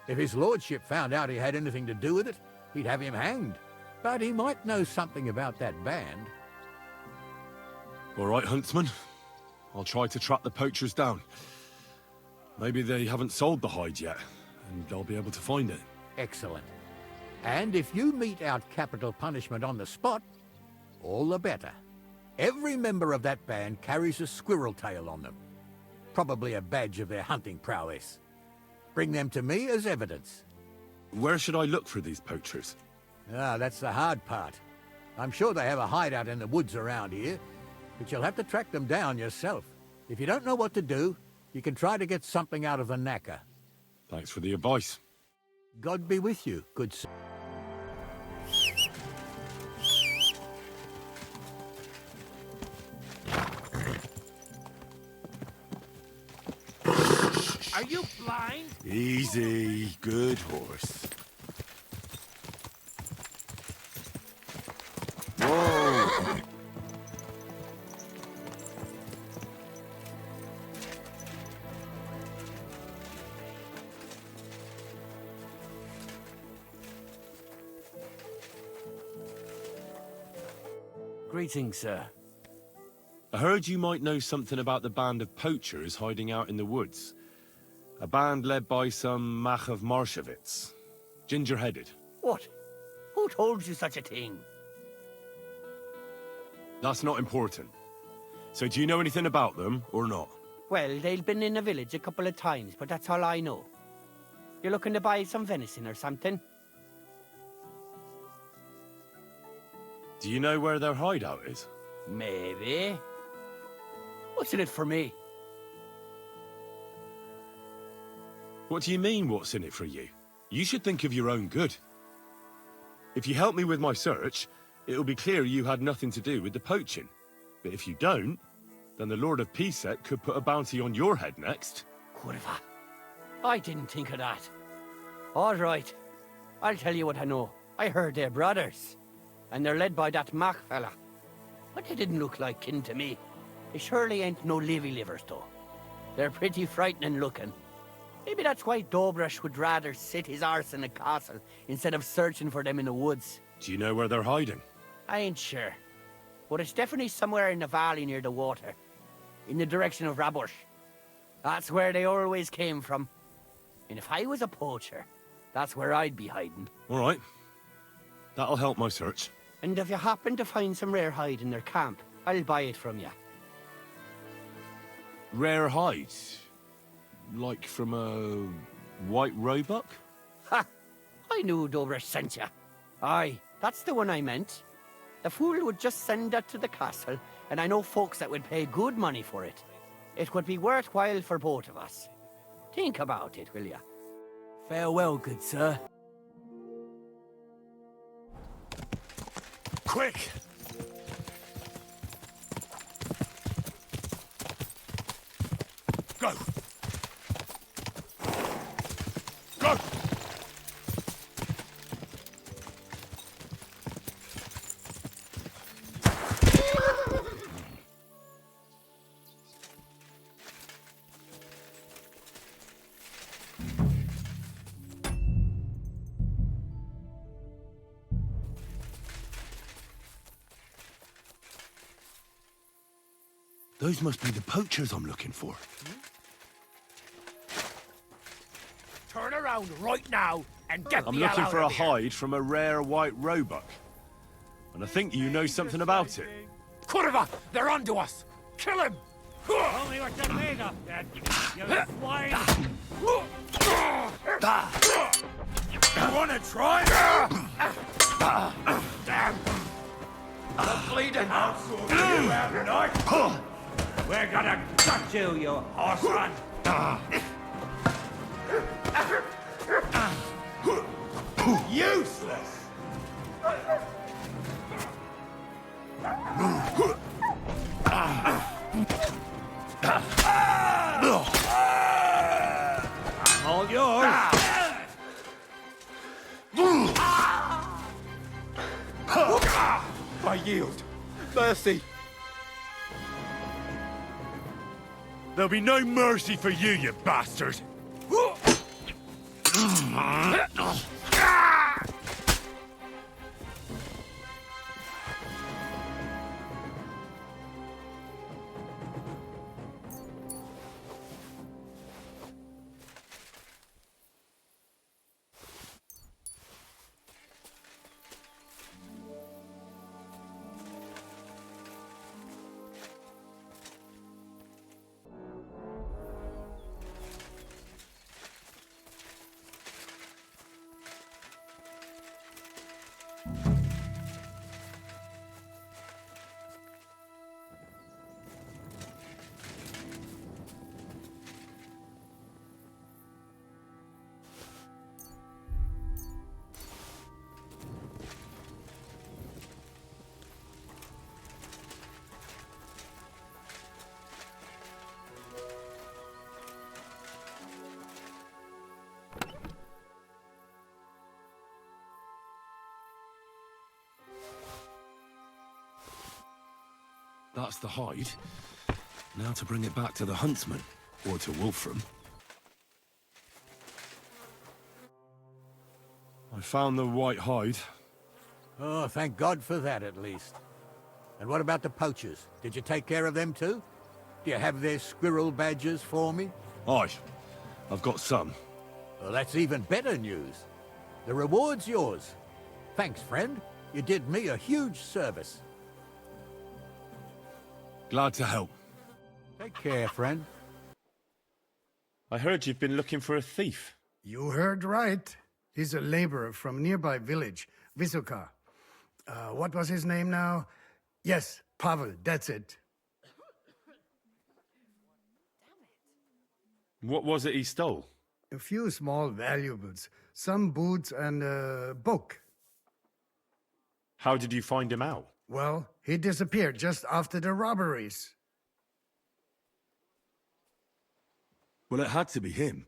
If his lordship found out he had anything to do with it, he'd have him hanged. But he might know something about that band. All right, Huntsman. I'll try to track the poachers down. Maybe they haven't sold the hide yet, and I'll be able to find it. Excellent. And if you mete out capital punishment on the spot, all the better. Every member of that band carries a squirrel tail on them. Probably a badge of their hunting prowess. Bring them to me as evidence. Where should I look for these poachers? Ah, that's the hard part. I'm sure they have a hideout in the woods around here, but you'll have to track them down yourself. If you don't know what to do, you can try to get something out of the knacker. Thanks for the advice. God be with you, good sir. Are you blind? Easy, good horse. Whoa! Greetings, sir. I heard you might know something about the band of poachers hiding out in the woods. A band led by some Mach of Marshowitz. Ginger-headed. What? Who told you such a thing? That's not important. So do you know anything about them, or not? Well, they've been in the village a couple of times, but that's all I know. You're looking to buy some venison or something? Do you know where their hideout is? Maybe. What's in it for me? What do you mean, what's in it for you? You should think of your own good. If you help me with my search, it'll be clear you had nothing to do with the poaching. But if you don't, then the Lord of Pisek could put a bounty on your head next. Curva. I didn't think of that. All right. I'll tell you what I know. I heard they're brothers. And they're led by that Mach fella. But they didn't look like kin to me. They surely ain't no livy livers, though. They're pretty frightening looking. Maybe that's why Dobrush would rather sit his arse in a castle instead of searching for them in the woods. Do you know where they're hiding? I ain't sure. But it's definitely somewhere in the valley near the water. In the direction of Rabush. That's where they always came from. And if I was a poacher, that's where I'd be hiding. All right. That'll help my search. And if you happen to find some rare hide in their camp, I'll buy it from you. Rare hides? Like from a white Roebuck? Ha! I knew Dover sent you. Aye, that's the one I meant. The fool would just send that to the castle, and I know folks that would pay good money for it. It would be worthwhile for both of us. Think about it, will ya? Farewell, good sir. Quick! Go! Go! Those must be the poachers I'm looking for. Turn around right now and get I'm the hell looking out for a of here. hide from a rare white Roebuck. And I think you know something about it. Curva! They're onto us! Kill him! Tell me what you're made of, then, you swine! You wanna try? Damn! The bleeding house will be you every night! We're gonna gut you, you horse Useless! I'm all yours! I yield. Mercy. There'll be no mercy for you, you bastard! That's the hide. Now to bring it back to the huntsman, or to Wolfram. I found the white hide. Oh, thank God for that, at least. And what about the poachers? Did you take care of them too? Do you have their squirrel badges for me? Aye, I've got some. Well, that's even better news. The reward's yours. Thanks, friend. You did me a huge service. Glad to help. Take care, friend. I heard you've been looking for a thief. You heard right. He's a laborer from nearby village, Vysoka. What was his name now? Yes, Pavel, that's it. What was it he stole? A few small valuables, some boots and a book. How did you find him out? Well, he disappeared just after the robberies. Well, it had to be him.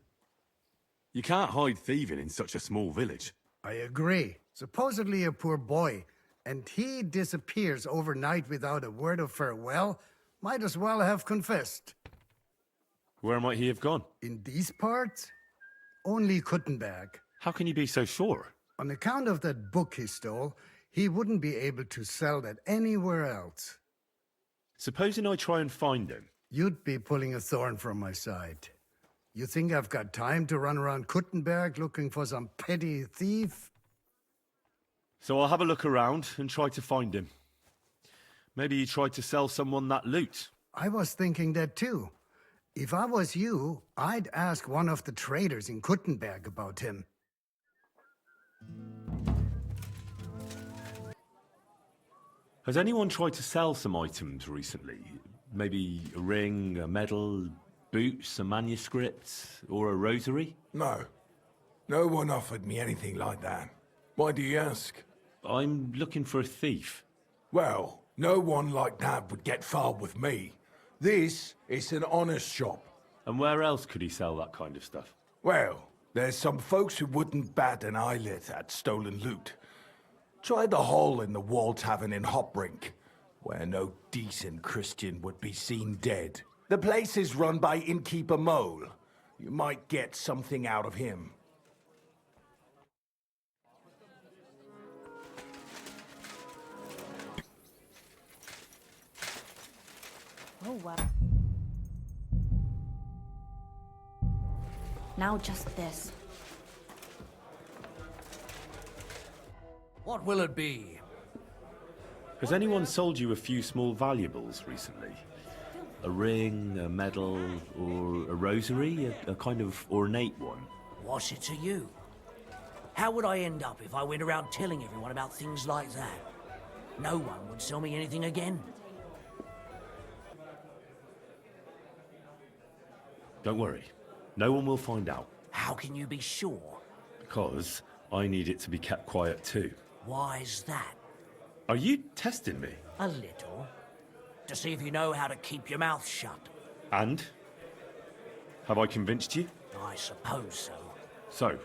You can't hide thieving in such a small village. I agree. Supposedly a poor boy, and he disappears overnight without a word of farewell. Might as well have confessed. Where might he have gone? In these parts? Only Kuttenberg. How can you be so sure? On account of that book he stole, he wouldn't be able to sell that anywhere else. Supposing I try and find him? You'd be pulling a thorn from my side. You think I've got time to run around Kuttenberg looking for some petty thief? So I'll have a look around and try to find him. Maybe he tried to sell someone that loot. I was thinking that too. If I was you, I'd ask one of the traders in Kuttenberg about him. Has anyone tried to sell some items recently? Maybe a ring, a medal, boots, a manuscript, or a rosary? No. No one offered me anything like that. Why do you ask? I'm looking for a thief. Well, no one like that would get far with me. This is an honest shop. And where else could he sell that kind of stuff? Well, there's some folks who wouldn't bat an eyelid at stolen loot. Try the hole in the wall tavern in Hopbrink, where no decent Christian would be seen dead. The place is run by innkeeper Mole. You might get something out of him. Oh, wow. Now just this. What will it be? Has anyone sold you a few small valuables recently? A ring, a medal, or a rosary? A kind of ornate one? What's it to you? How would I end up if I went around telling everyone about things like that? No one would sell me anything again. Don't worry. No one will find out. How can you be sure? Because I need it to be kept quiet too. Why's that? Are you testing me? A little. To see if you know how to keep your mouth shut. And? Have I convinced you? I suppose so. So,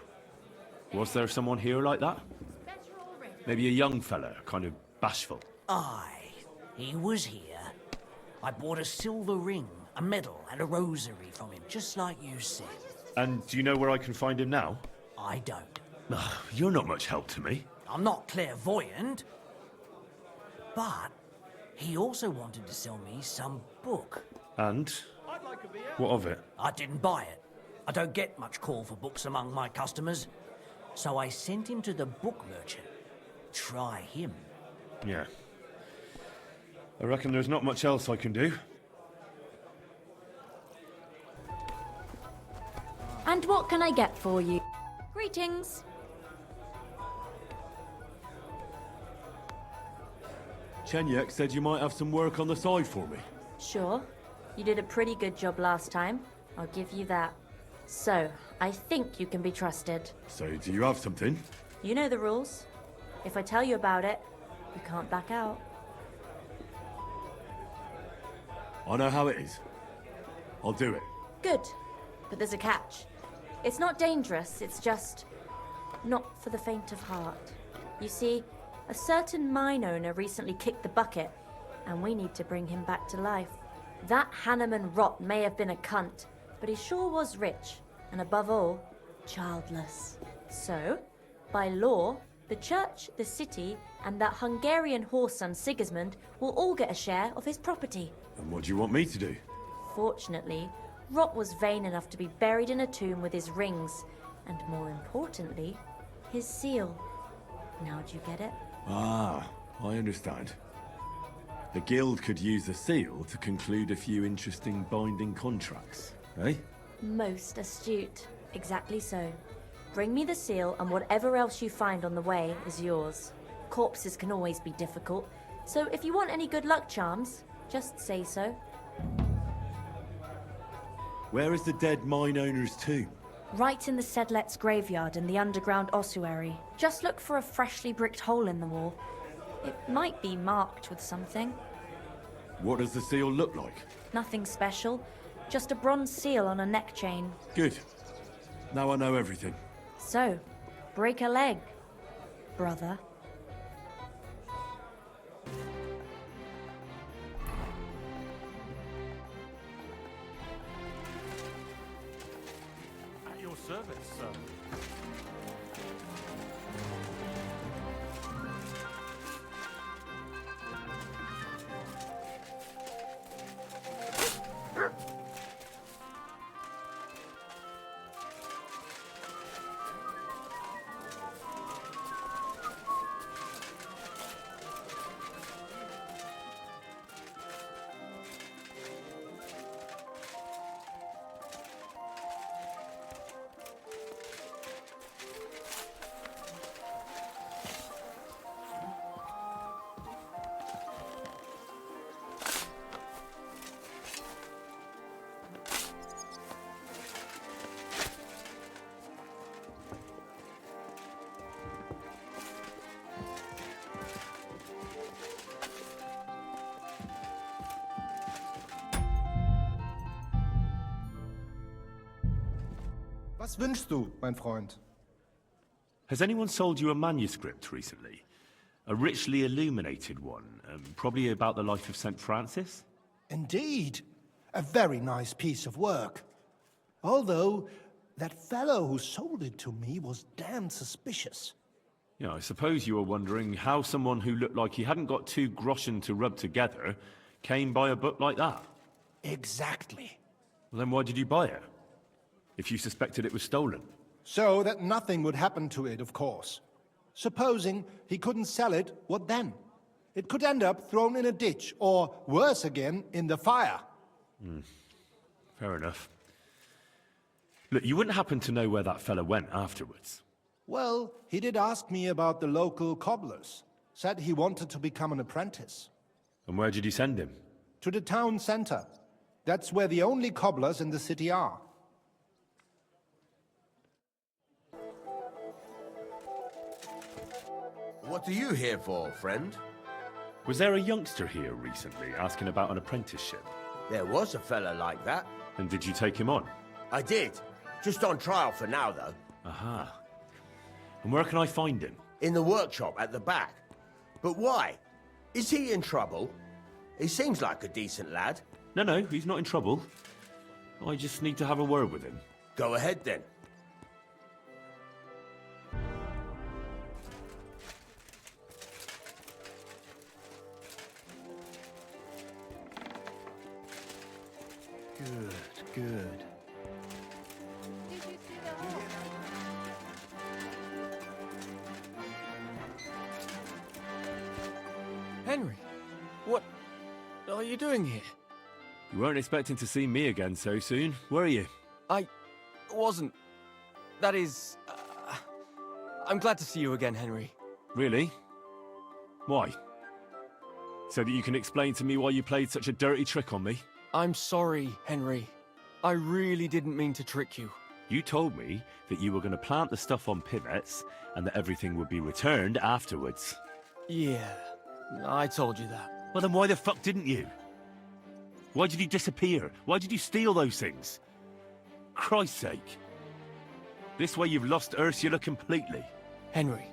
was there someone here like that? Maybe a young fella, kind of bashful. Aye, he was here. I bought a silver ring, a medal, and a rosary from him, just like you said. And do you know where I can find him now? I don't. You're not much help to me. I'm not clairvoyant. But he also wanted to sell me some book. And? What of it? I didn't buy it. I don't get much call for books among my customers. So I sent him to the book merchant. Try him. Yeah. I reckon there's not much else I can do. And what can I get for you? Greetings. Chenyek said you might have some work on the side for me. Sure. You did a pretty good job last time. I'll give you that. So, I think you can be trusted. So, do you have something? You know the rules. If I tell you about it, you can't back out. I know how it is. I'll do it. Good. But there's a catch. It's not dangerous, it's just not for the faint of heart. You see, a certain mine owner recently kicked the bucket, and we need to bring him back to life. That Hanneman rot may have been a cunt, but he sure was rich, and above all, childless. So, by law, the church, the city, and that Hungarian whoreson Sigismund will all get a share of his property. And what do you want me to do? Fortunately, Rot was vain enough to be buried in a tomb with his rings, and more importantly, his seal. Now do you get it? Ah, I understand. The guild could use the seal to conclude a few interesting binding contracts, eh? Most astute. Exactly so. Bring me the seal, and whatever else you find on the way is yours. Corpses can always be difficult, so if you want any good luck charms, just say so. Where is the dead mine owner's tomb? Right in the Sedlet's graveyard in the underground ossuary. Just look for a freshly bricked hole in the wall. It might be marked with something. What does the seal look like? Nothing special. Just a bronze seal on a neck chain. Good. Now I know everything. So, break a leg, brother. At your service, sir. Was wünschst du, mein Freund? Has anyone sold you a manuscript recently? A richly illuminated one, probably about the life of St. Francis? Indeed. A very nice piece of work. Although, that fellow who sold it to me was damn suspicious. Yeah, I suppose you were wondering how someone who looked like he hadn't got 2 groschen to rub together came by a book like that. Exactly. Well, then why did you buy it? If you suspected it was stolen? So that nothing would happen to it, of course. Supposing he couldn't sell it, what then? It could end up thrown in a ditch, or worse again, in the fire. Fair enough. Look, you wouldn't happen to know where that fella went afterwards. Well, he did ask me about the local cobblers. Said he wanted to become an apprentice. And where did you send him? To the town center. That's where the only cobblers in the city are. What are you here for, friend? Was there a youngster here recently asking about an apprenticeship? There was a fella like that. And did you take him on? I did. Just on trial for now, though. Aha. And where can I find him? In the workshop at the back. But why? Is he in trouble? He seems like a decent lad. No, he's not in trouble. I just need to have a word with him. Go ahead, then. Good. Henry, what are you doing here? You weren't expecting to see me again so soon, were you? I wasn't. That is... I'm glad to see you again, Henry. Really? Why? So that you can explain to me why you played such a dirty trick on me? I'm sorry, Henry. I really didn't mean to trick you. You told me that you were going to plant the stuff on pivots and that everything would be returned afterwards. Yeah, I told you that. Well, then why the fuck didn't you? Why did you disappear? Why did you steal those things? Christ's sake. This way you've lost Ursula completely. Henry,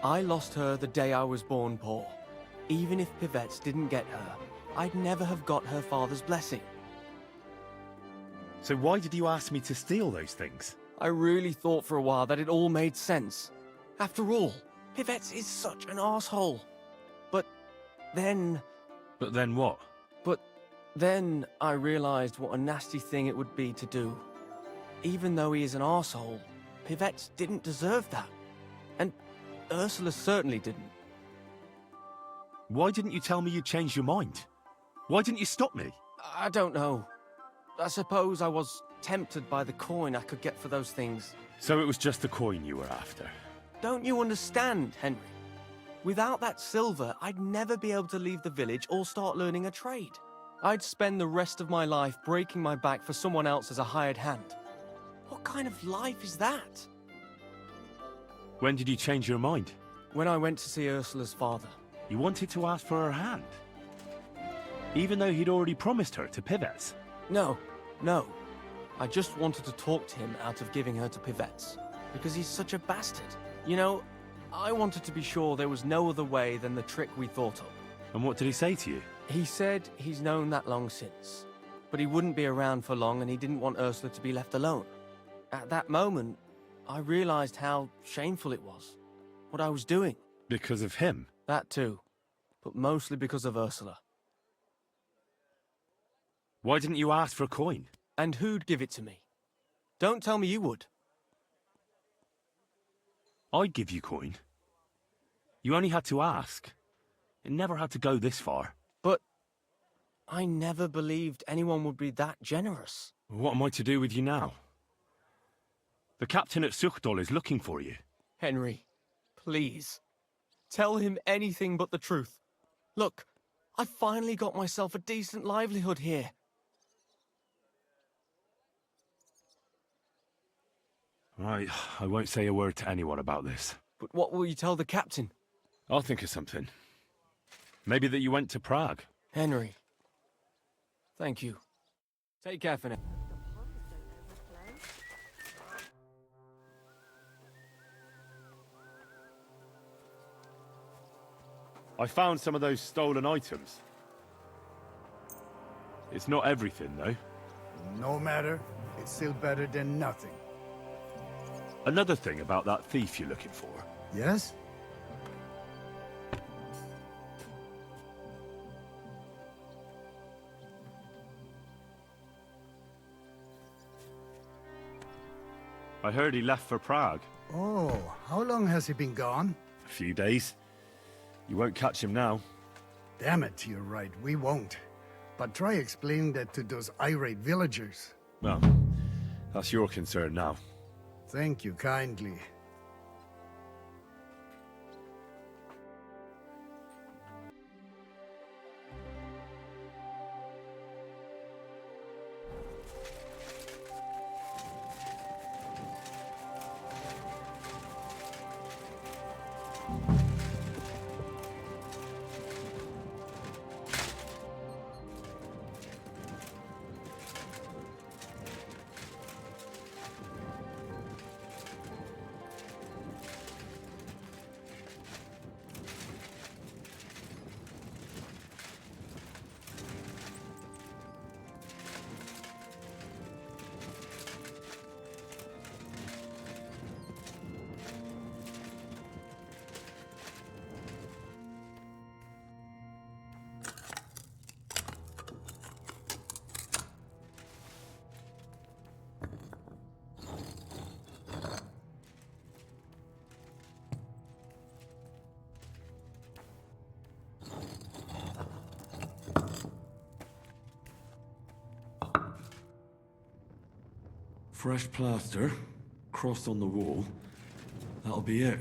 I lost her the day I was born poor. Even if Pivettes didn't get her, I'd never have got her father's blessing. So why did you ask me to steal those things? I really thought for a while that it all made sense. After all, Pivettes is such an asshole. But then... But then what? But then I realized what a nasty thing it would be to do. Even though he is an arsehole, Pivettes didn't deserve that. And Ursula certainly didn't. Why didn't you tell me you changed your mind? Why didn't you stop me? I don't know. I suppose I was tempted by the coin I could get for those things. So it was just the coin you were after? Don't you understand, Henry? Without that silver, I'd never be able to leave the village or start learning a trade. I'd spend the rest of my life breaking my back for someone else as a hired hand. What kind of life is that? When did you change your mind? When I went to see Ursula's father. You wanted to ask for her hand? Even though he'd already promised her to Pivettes? No. I just wanted to talk to him out of giving her to Pivettes. Because he's such a bastard. You know, I wanted to be sure there was no other way than the trick we thought of. And what did he say to you? He said he's known that long since. But he wouldn't be around for long and he didn't want Ursula to be left alone. At that moment, I realized how shameful it was. What I was doing. Because of him? That too. But mostly because of Ursula. Why didn't you ask for a coin? And who'd give it to me? Don't tell me you would. I'd give you coin. You only had to ask. It never had to go this far. But I never believed anyone would be that generous. What am I to do with you now? The captain at Suchdol is looking for you. Henry, please. Tell him anything but the truth. Look, I finally got myself a decent livelihood here. Right, I won't say a word to anyone about this. But what will you tell the captain? I'll think of something. Maybe that you went to Prague. Henry. Thank you. Take care for now. I found some of those stolen items. It's not everything, though. No matter. It's still better than nothing. Another thing about that thief you're looking for. Yes? I heard he left for Prague. Oh, how long has he been gone? A few days. You won't catch him now. Damn it, you're right, we won't. But try explaining that to those irate villagers. Well, that's your concern now. Thank you kindly. Fresh plaster, cross on the wall. That'll be it.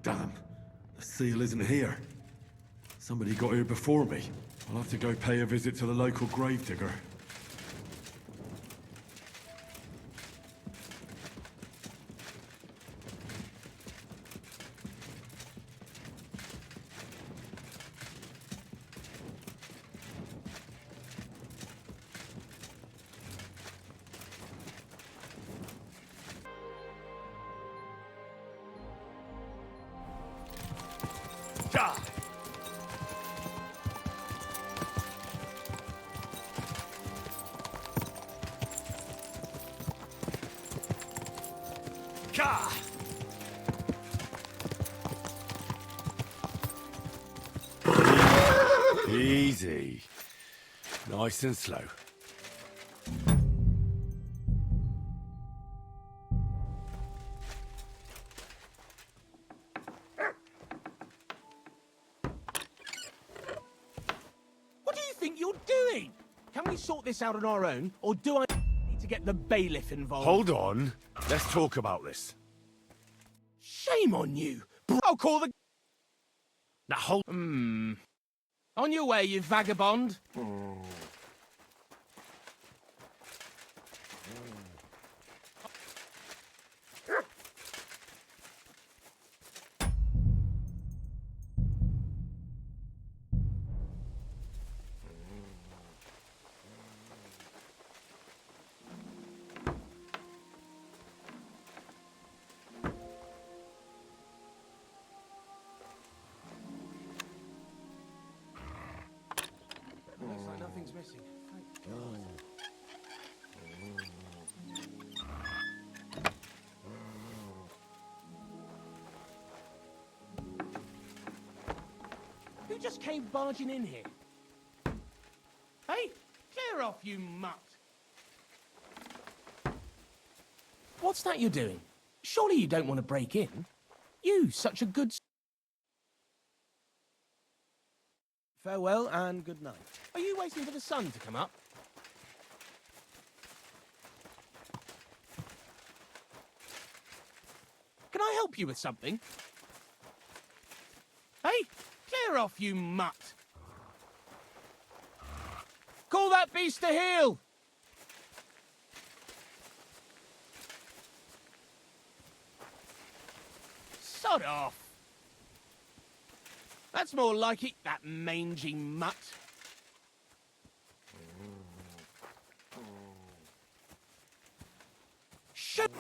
Damn, the seal isn't here. Somebody got here before me. I'll have to go pay a visit to the local gravedigger. Easy. Nice and slow. What do you think you're doing? Can we sort this out on our own, or do I need to get the bailiff involved? Hold on. Let's talk about this. Shame on you. I'll call the... Now hold... On your way, you vagabond. Looks like nothing's missing. Who just came barging in here? Hey, clear off, you mutt! What's that you're doing? Surely you don't want to break in? You, such a good... Farewell and good night. Are you waiting for the sun to come up? Can I help you with something? Hey, clear off, you mutt! Call that beast to heel! Sod off! That's more like it, that mangy mutt. Shut.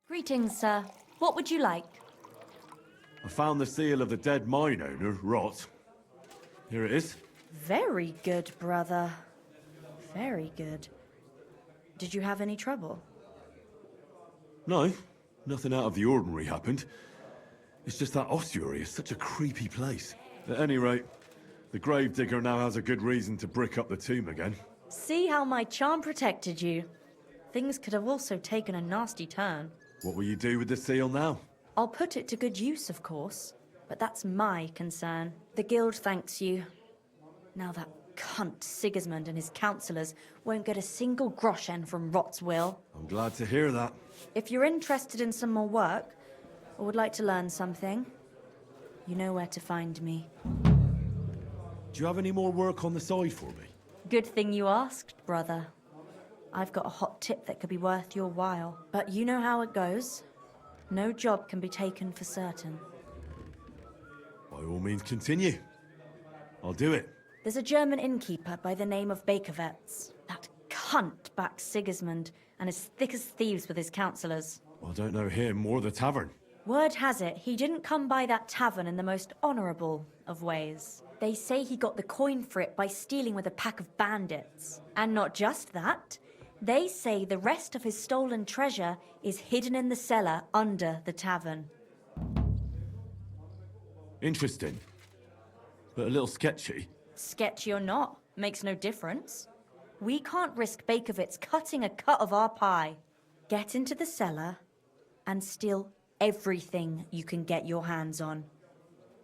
Greetings, sir. What would you like? I found the seal of the dead mine owner, Rot. Here it is. Very good, brother. Very good. Did you have any trouble? No, nothing out of the ordinary happened. It's just that ossuary is such a creepy place. At any rate, the gravedigger now has a good reason to brick up the tomb again. See how my charm protected you. Things could have also taken a nasty turn. What will you do with the seal now? I'll put it to good use, of course. But that's my concern. The guild thanks you. Now that cunt Sigismund and his councillors won't get a single groschen from Rot's will. I'm glad to hear that. If you're interested in some more work, or would like to learn something, you know where to find me. Do you have any more work on the side for me? Good thing you asked, brother. I've got a hot tip that could be worth your while. But you know how it goes. No job can be taken for certain. By all means, continue. I'll do it. There's a German innkeeper by the name of Bakervetz. That cunt backs Sigismund and is thick as thieves with his councillors. I don't know him or the tavern. Word has it, he didn't come by that tavern in the most honourable of ways. They say he got the coin for it by stealing with a pack of bandits. And not just that, they say the rest of his stolen treasure is hidden in the cellar under the tavern. Interesting. But a little sketchy. Sketchy or not, makes no difference. We can't risk Bakervetz cutting a cut of our pie. Get into the cellar and steal everything you can get your hands on.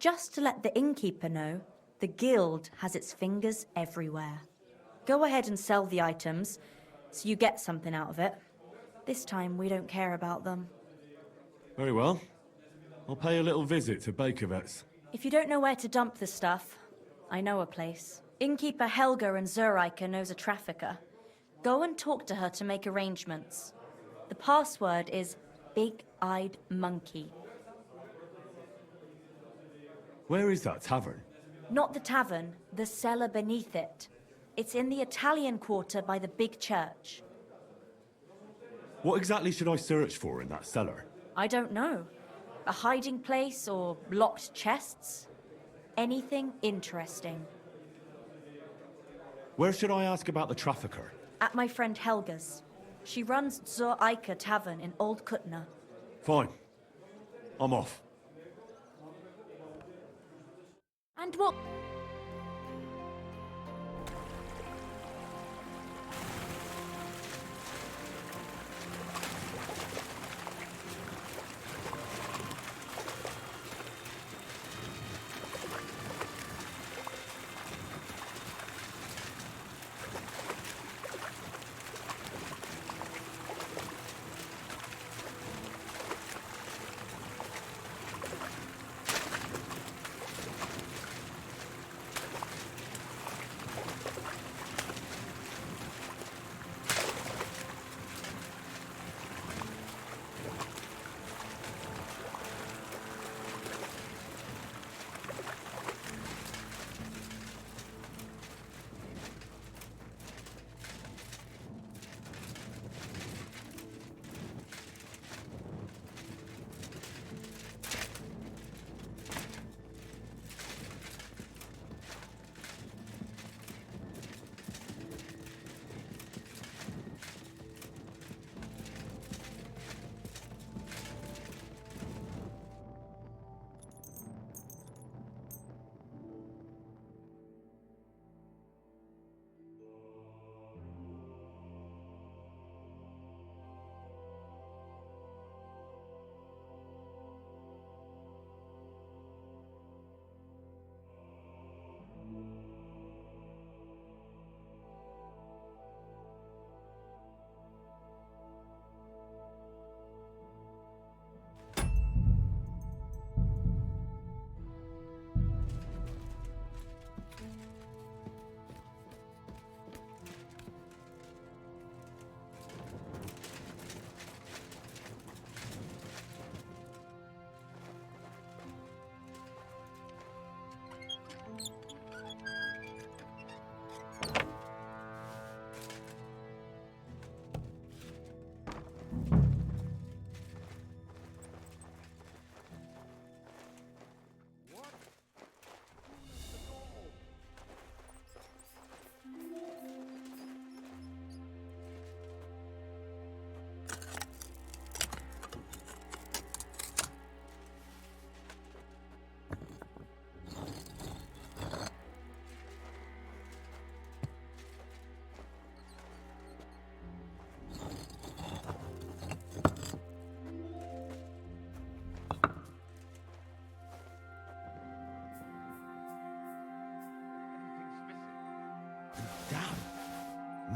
Just to let the innkeeper know, the guild has its fingers everywhere. Go ahead and sell the items, so you get something out of it. This time, we don't care about them. Very well. I'll pay a little visit to Bakervetz. If you don't know where to dump the stuff, I know a place. Innkeeper Helga in Zurich knows a trafficker. Go and talk to her to make arrangements. The password is Big-Eyed Monkey. Where is that tavern? Not the tavern, the cellar beneath it. It's in the Italian quarter by the big church. What exactly should I search for in that cellar? I don't know. A hiding place or locked chests? Anything interesting. Where should I ask about the trafficker? At my friend Helga's. She runs Zur Eike Tavern in Old Kutna. Fine. I'm off. And what...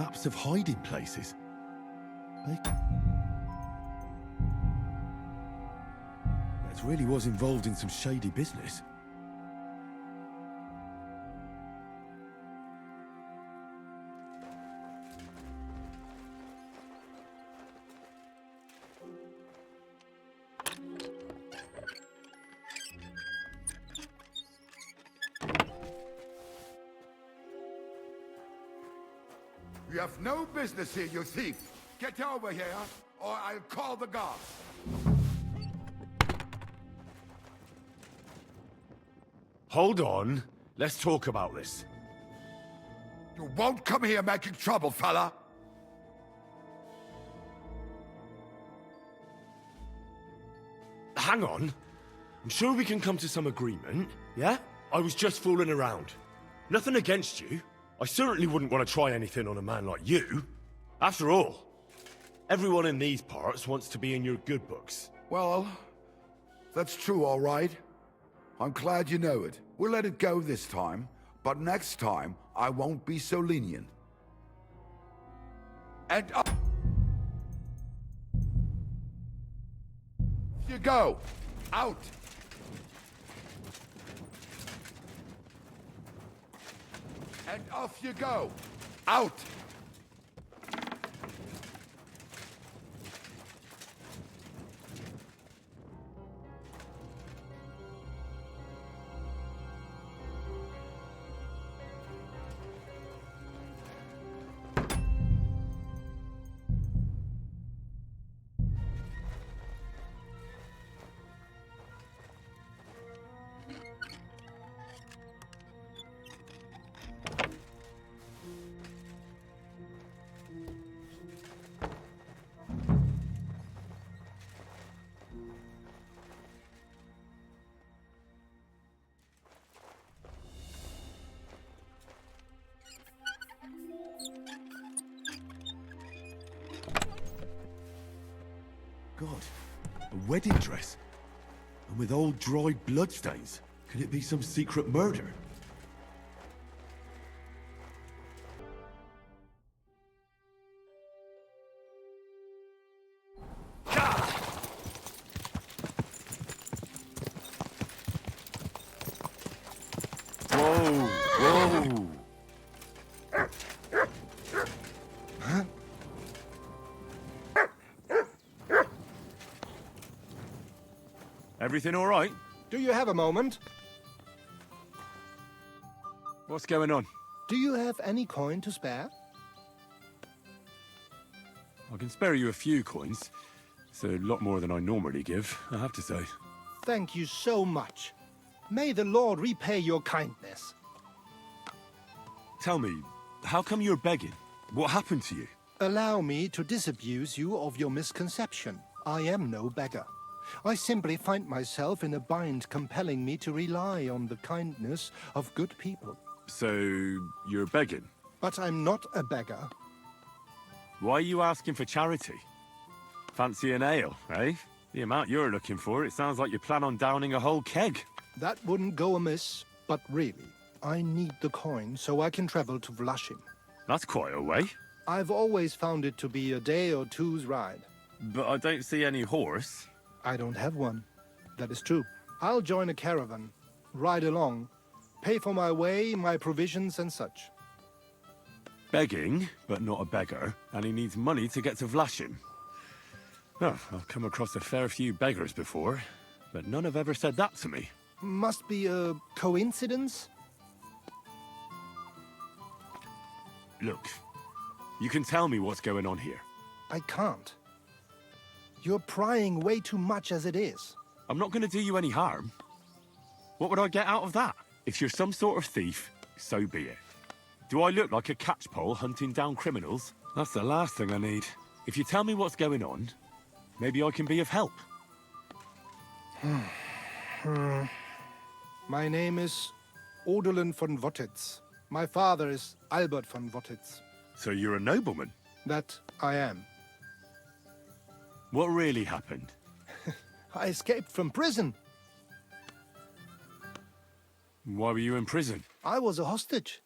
Maps of hiding places. It really was involved in some shady business. You have no business here, you thief! Get over here, or I'll call the guards! Hold on. Let's talk about this. You won't come here making trouble, fella! Hang on. I'm sure we can come to some agreement, yeah? I was just fooling around. Nothing against you. I certainly wouldn't want to try anything on a man like you. After all, everyone in these parts wants to be in your good books. Well, that's true, all right. I'm glad you know it. We'll let it go this time, but next time, I won't be so lenient. And up you go! Out! And off you go! Out! God, a wedding dress? And with old dried bloodstains? Could it be some secret murder? Whoa! Whoa! Huh? Everything all right? Do you have a moment? What's going on? Do you have any coin to spare? I can spare you a few coins. It's a lot more than I normally give, I have to say. Thank you so much. May the Lord repay your kindness. Tell me, how come you're begging? What happened to you? Allow me to disabuse you of your misconception. I am no beggar. I simply find myself in a bind compelling me to rely on the kindness of good people. So, you're begging? But I'm not a beggar. Why are you asking for charity? Fancy an ale, eh? The amount you're looking for, it sounds like you plan on downing a whole keg. That wouldn't go amiss, but really, I need the coin so I can travel to Vlashim. That's quite a way. I've always found it to be a day or two's ride. But I don't see any horse. I don't have one. That is true. I'll join a caravan, ride along, pay for my way, my provisions and such. Begging, but not a beggar, and he needs money to get to Vlashim. Oh, I've come across a fair few beggars before, but none have ever said that to me. Must be a coincidence? Look, you can tell me what's going on here. I can't. You're prying way too much as it is. I'm not going to do you any harm. What would I get out of that? If you're some sort of thief, so be it. Do I look like a catchpole hunting down criminals? That's the last thing I need. If you tell me what's going on, maybe I can be of help. My name is Odolin von Wottitz. My father is Albert von Wottitz. So you're a nobleman? That I am. What really happened? I escaped from prison. Why were you in prison? I was a hostage.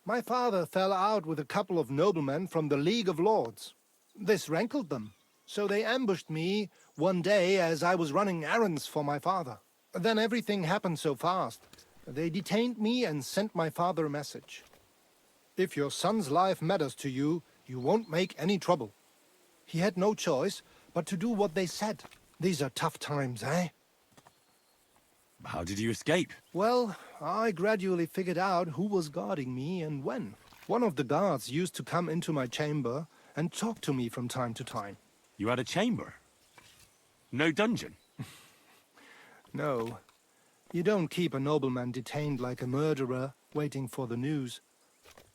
My father fell out with a couple of noblemen from the League of Lords. This rankled them, so they ambushed me one day as I was running errands for my father. Then everything happened so fast. They detained me and sent my father a message. If your son's life matters to you, you won't make any trouble. He had no choice but to do what they said. These are tough times, eh? How did you escape? Well, I gradually figured out who was guarding me and when. One of the guards used to come into my chamber and talk to me from time to time. You had a chamber? No dungeon? No. You don't keep a nobleman detained like a murderer, waiting for the news.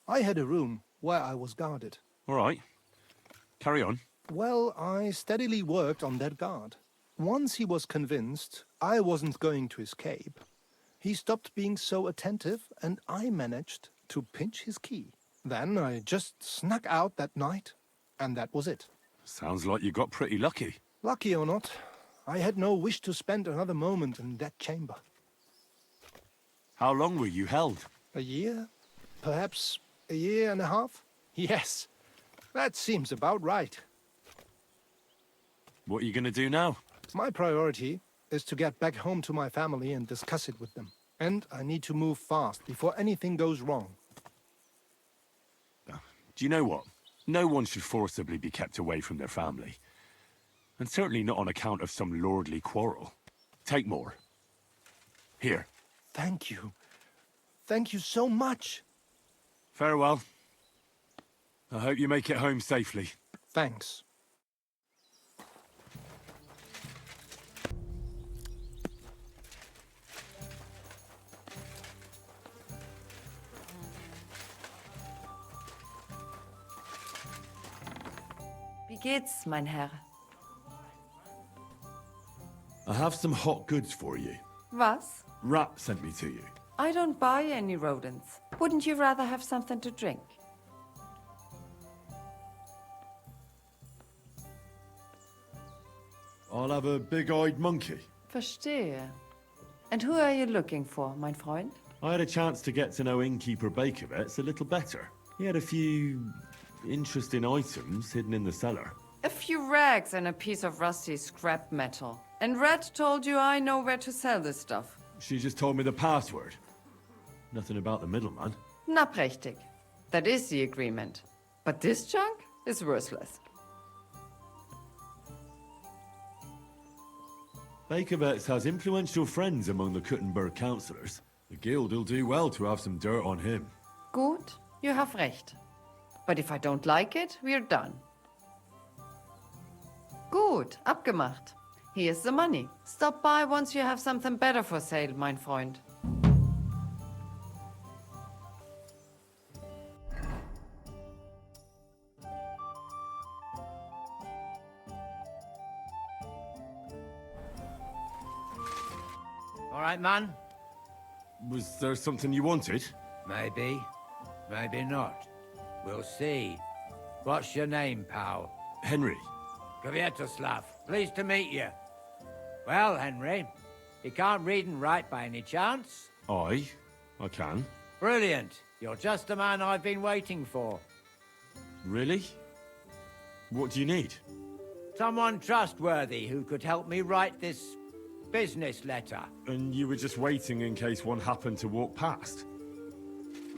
I had a room where I was guarded. All right. Carry on. Well, I steadily worked on that guard. Once he was convinced I wasn't going to escape, he stopped being so attentive and I managed to pinch his key. Then I just snuck out that night, and that was it. Sounds like you got pretty lucky. Lucky or not, I had no wish to spend another moment in that chamber. How long were you held? A year? Perhaps a year and a half? Yes, that seems about right. What are you going to do now? My priority is to get back home to my family and discuss it with them. And I need to move fast before anything goes wrong. Do you know what? No one should forcibly be kept away from their family. And certainly not on account of some lordly quarrel. Take more. Here. Thank you. Thank you so much. Farewell. I hope you make it home safely. Thanks. Wie geht's, mein Herr? I have some hot goods for you. Was? Rat sent me to you. I don't buy any rodents. Wouldn't you rather have something to drink? I'll have a big-eyed monkey. Verstehe. And who are you looking for, mein Freund? I had a chance to get to know innkeeper Bakovets a little better. He had a few interesting items hidden in the cellar. A few rags and a piece of rusty scrap metal. And Red told you I know where to sell this stuff. She just told me the password. Nothing about the middleman. Na prächtig. That is the agreement. But this junk is worthless. Bakovets has influential friends among the Kuttenberg councillors. The guild will do well to have some dirt on him. Gut, you have recht. But if I don't like it, we're done. Gut, abgemacht. Here's the money. Stop by once you have something better for sale, mein Freund. All right, man? Was there something you wanted? Maybe. Maybe not. We'll see. What's your name, pal? Henry. Kvietoslav. Pleased to meet you. Well, Henry, you can't read and write by any chance? I can. Brilliant. You're just the man I've been waiting for. Really? What do you need? Someone trustworthy who could help me write this business letter. And you were just waiting in case one happened to walk past?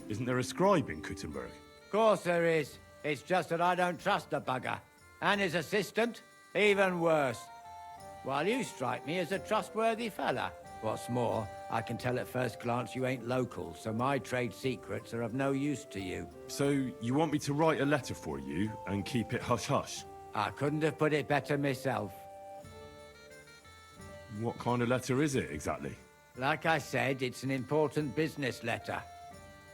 Isn't there a scribe in Kuttenberg? Of course there is. It's just that I don't trust the bugger. And his assistant, even worse. While you strike me as a trustworthy fella. What's more, I can tell at first glance you ain't local, so my trade secrets are of no use to you. So, you want me to write a letter for you and keep it hush-hush? I couldn't have put it better myself. What kind of letter is it, exactly? Like I said, it's an important business letter.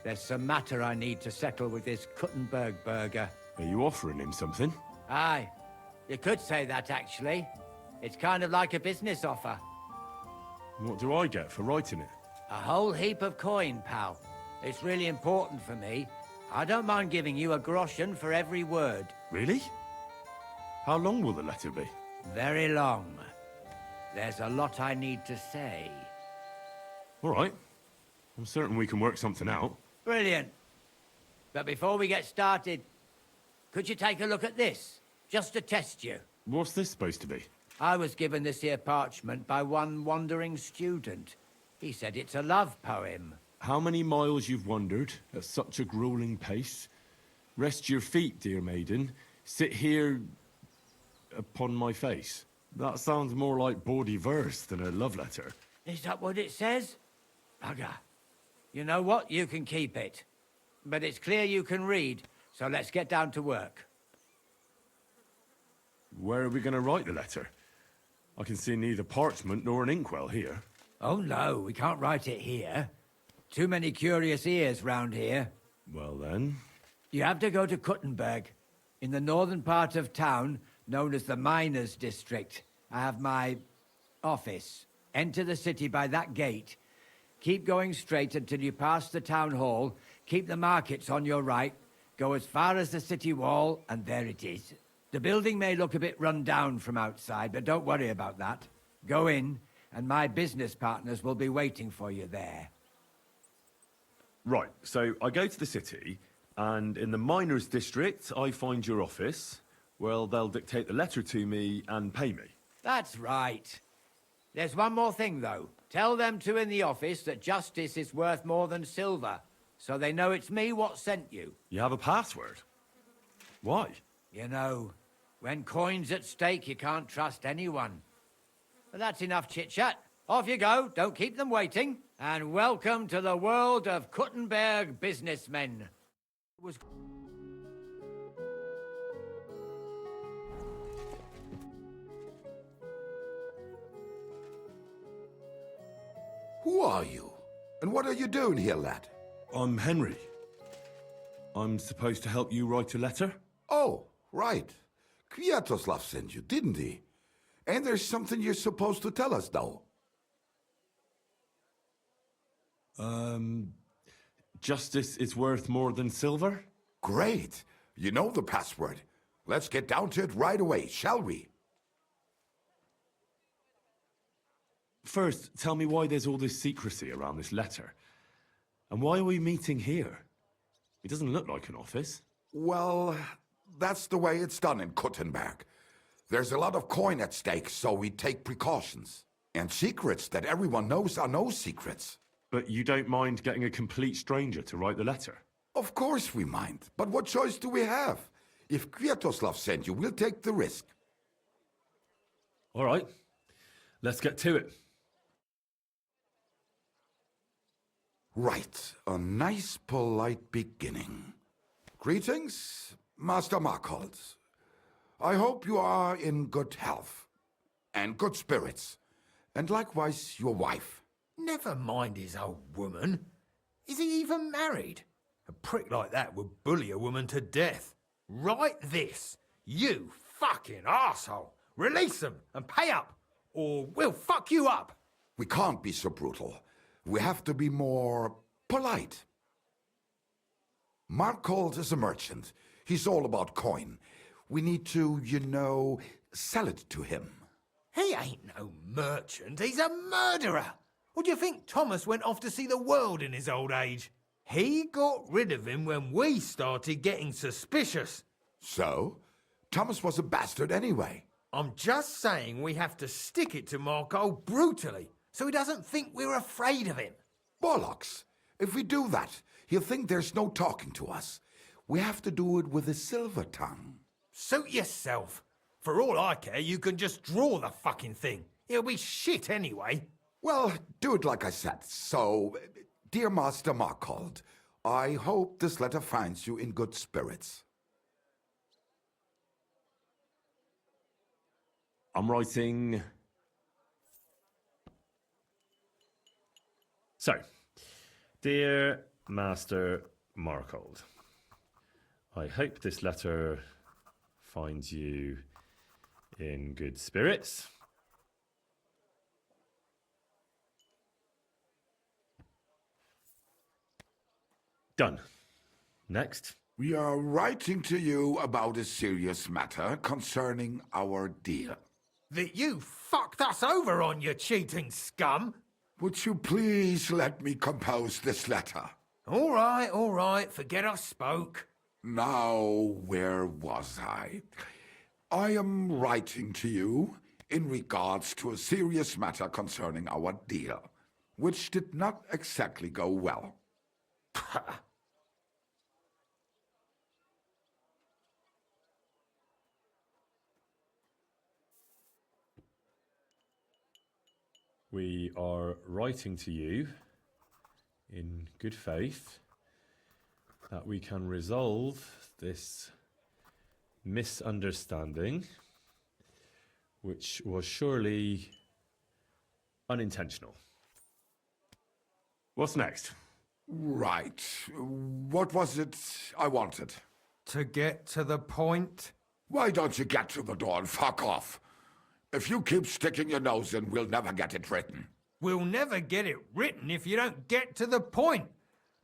There's some matter I need to settle with this Kuttenberg burger. Are you offering him something? Aye. You could say that, actually. It's kind of like a business offer. What do I get for writing it? A whole heap of coin, pal. It's really important for me. I don't mind giving you a groschen for every word. Really? How long will the letter be? Very long. There's a lot I need to say. All right. I'm certain we can work something out. Brilliant. But before we get started, could you take a look at this? Just to test you. What's this supposed to be? I was given this here parchment by one wandering student. He said it's a love poem. How many miles you've wandered at such a grueling pace? Rest your feet, dear maiden. Sit here upon my face. That sounds more like bawdy verse than a love letter. Is that what it says? Bugger. You know what? You can keep it. But it's clear you can read, so let's get down to work. Where are we going to write the letter? I can see neither parchment nor an inkwell here. Oh no, we can't write it here. Too many curious ears round here. Well then... You have to go to Kuttenberg, in the northern part of town, known as the Miners' District. I have my office. Enter the city by that gate. Keep going straight until you pass the town hall. Keep the markets on your right. Go as far as the city wall, and there it is. The building may look a bit run down from outside, but don't worry about that. Go in, and my business partners will be waiting for you there. Right, so I go to the city, and in the Miners' District, I find your office. Well, they'll dictate the letter to me and pay me. That's right. There's one more thing, though. Tell them two in the office that justice is worth more than silver, so they know it's me what sent you. You have a password? Why? You know, when coin's at stake, you can't trust anyone. But that's enough chit-chat. Off you go, don't keep them waiting. And welcome to the world of Kuttenberg businessmen. Who are you? And what are you doing here, lad? I'm Henry. I'm supposed to help you write a letter? Oh, right. Kwiatoslav sent you, didn't he? And there's something you're supposed to tell us, though. Justice is worth more than silver? Great. You know the password. Let's get down to it right away, shall we? First, tell me why there's all this secrecy around this letter. And why are we meeting here? It doesn't look like an office. Well, that's the way it's done in Kuttenberg. There's a lot of coin at stake, so we take precautions. And secrets that everyone knows are no secrets. But you don't mind getting a complete stranger to write the letter? Of course we mind. But what choice do we have? If Kwiatoslav sent you, we'll take the risk. All right. Let's get to it. Right. A nice, polite beginning. Greetings, Master Markhold. I hope you are in good health. And good spirits. And likewise, your wife. Never mind his old woman. Is he even married? A prick like that would bully a woman to death. Write this. You fucking arsehole. Release them and pay up, or we'll fuck you up. We can't be so brutal. We have to be more polite. Markhold is a merchant. He's all about coin. We need to, you know, sell it to him. He ain't no merchant. He's a murderer. Or do you think Thomas went off to see the world in his old age? He got rid of him when we started getting suspicious. So? Thomas was a bastard anyway. I'm just saying we have to stick it to Markhold brutally, so he doesn't think we're afraid of him. Bollocks! If we do that, he'll think there's no talking to us. We have to do it with a silver tongue. Suit yourself. For all I care, you can just draw the fucking thing. It'll be shit anyway. Well, do it like I said. So, dear Master Markhold, I hope this letter finds you in good spirits. I'm writing... So, dear Master Markhold, I hope this letter finds you in good spirits. Done. Next. We are writing to you about a serious matter concerning our deal. That you fucked us over on, you cheating scum! Would you please let me compose this letter? All right, forget I spoke. Now, where was I? I am writing to you in regards to a serious matter concerning our deal, which did not exactly go well. We are writing to you in good faith that we can resolve this misunderstanding, which was surely unintentional. What's next? Right. What was it I wanted? To get to the point? Why don't you get to the door and fuck off? If you keep sticking your nose in, we'll never get it written. We'll never get it written if you don't get to the point.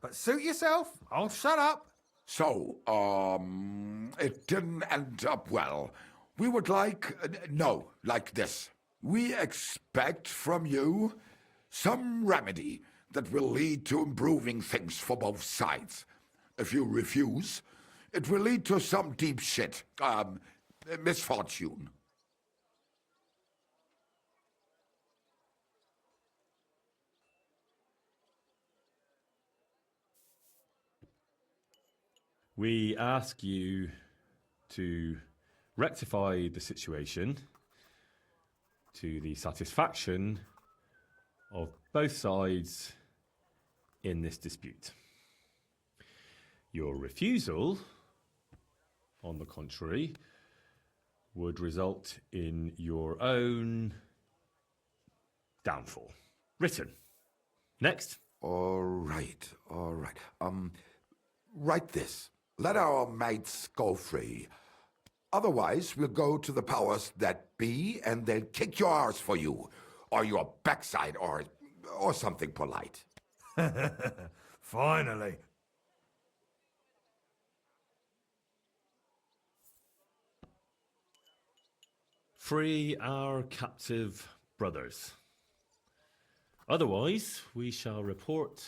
But suit yourself, I'll shut up. So, it didn't end up well. We would like, no, like this. We expect from you some remedy that will lead to improving things for both sides. If you refuse, it will lead to some deep shit, misfortune. We ask you to rectify the situation to the satisfaction of both sides in this dispute. Your refusal, on the contrary, would result in your own downfall. Written. Next. All right. Write this. Let our mates go free. Otherwise, we'll go to the powers that be, and they'll kick your arse for you, or your backside, or something polite. Finally. Free our captive brothers. Otherwise, we shall report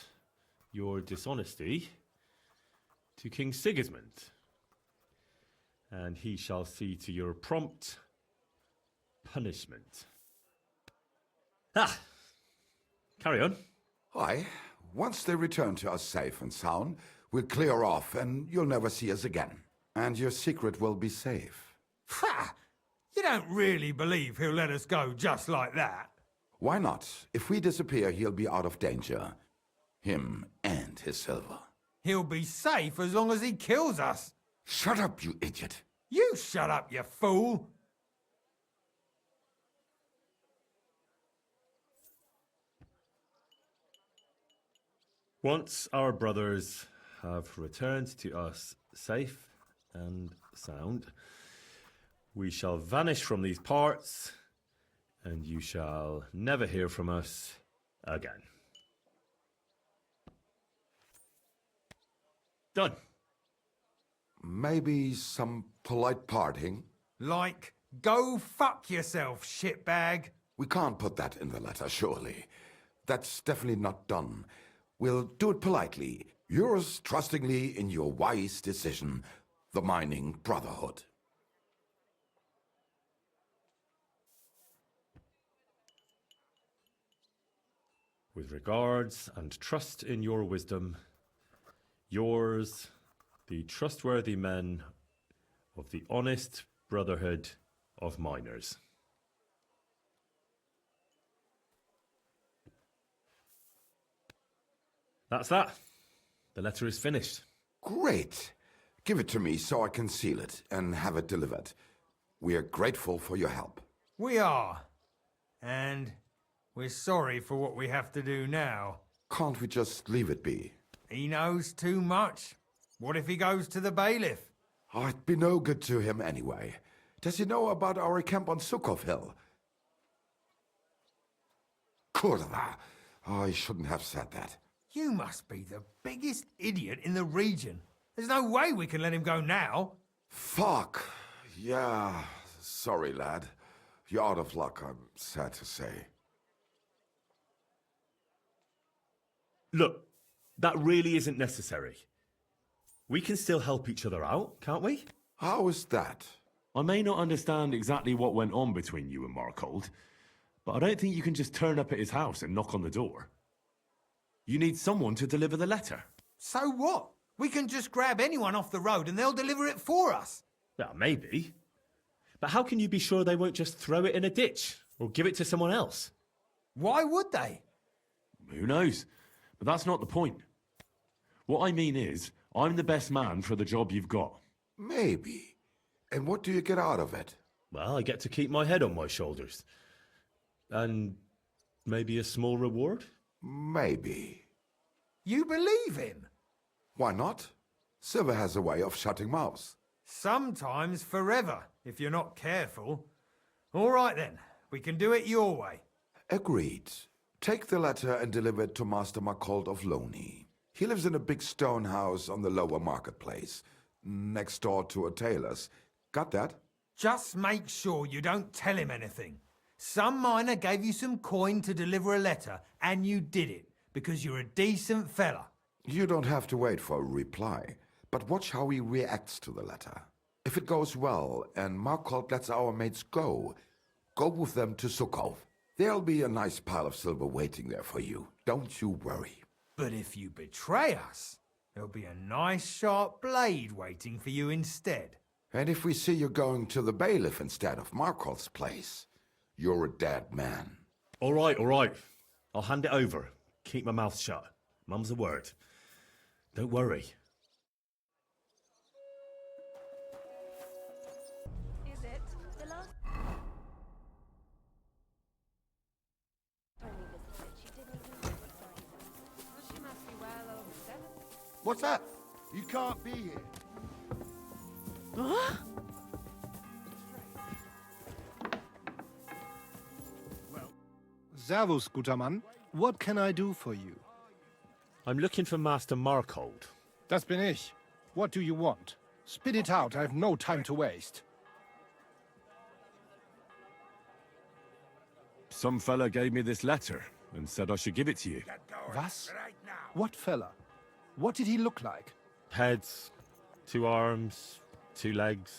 your dishonesty to King Sigismund, and he shall see to your prompt punishment. Carry on. Aye. Once they return to us safe and sound, we'll clear off, and you'll never see us again. And your secret will be safe. Ha! You don't really believe he'll let us go just like that? Why not? If we disappear, he'll be out of danger. Him and his silver. He'll be safe as long as he kills us. Shut up, you idiot. You shut up, you fool. Once our brothers have returned to us safe and sound, we shall vanish from these parts, and you shall never hear from us again. Done. Maybe some polite parting? Like, go fuck yourself, shitbag. We can't put that in the letter, surely. That's definitely not done. We'll do it politely. Yours trustingly in your wise decision, the Mining Brotherhood. With regards and trust in your wisdom, yours, the trustworthy men of the honest Brotherhood of Miners. That's that. The letter is finished. Great. Give it to me so I can seal it and have it delivered. We are grateful for your help. We are. And we're sorry for what we have to do now. Can't we just leave it be? He knows too much. What if he goes to the bailiff? Oh, it'd be no good to him anyway. Does he know about our camp on Sukov Hill? Kurva. Oh, I shouldn't have said that. You must be the biggest idiot in the region. There's no way we can let him go now. Fuck. Yeah. Sorry, lad. You're out of luck, I'm sad to say. Look, That really isn't necessary. We can still help each other out, can't we? How is that? I may not understand exactly what went on between you and Markhold, but I don't think you can just turn up at his house and knock on the door. You need someone to deliver the letter. So what? We can just grab anyone off the road and they'll deliver it for us. Well, maybe. But how can you be sure they won't just throw it in a ditch or give it to someone else? Why would they? Who knows? But that's not the point. What I mean is, I'm the best man for the job you've got. Maybe. And what do you get out of it? Well, I get to keep my head on my shoulders. And maybe a small reward? Maybe. You believe him? Why not? Silver has a way of shutting mouths. Sometimes forever, if you're not careful. All right then, we can do it your way. Agreed. Take the letter and deliver it to Master Markhold of Loney. He lives in a big stone house on the lower marketplace, next door to a tailor's. Got that? Just make sure you don't tell him anything. Some miner gave you some coin to deliver a letter, and you did it, because you're a decent fella. You don't have to wait for a reply, but watch how he reacts to the letter. If it goes well and Markhold lets our mates go with them to Sukkov. There'll be a nice pile of silver waiting there for you. Don't you worry. But if you betray us, there'll be a nice sharp blade waiting for you instead. And if we see you going to the bailiff instead of Markhold's place, you're a dead man. All right, all right. I'll hand it over. Keep my mouth shut. Mum's a word. Don't worry. Is it the last? Only visited. She didn't even know what sign. Well, she must be well over 7. What's that? You can't be here. Huh? Servus, guter Mann. What can I do for you? I'm looking for Master Markhold. Das bin ich. What do you want? Spit it out. I have no time to waste. Some fella gave me this letter and said I should give it to you. Was? What fella? What did he look like? Heads, 2 arms, 2 legs.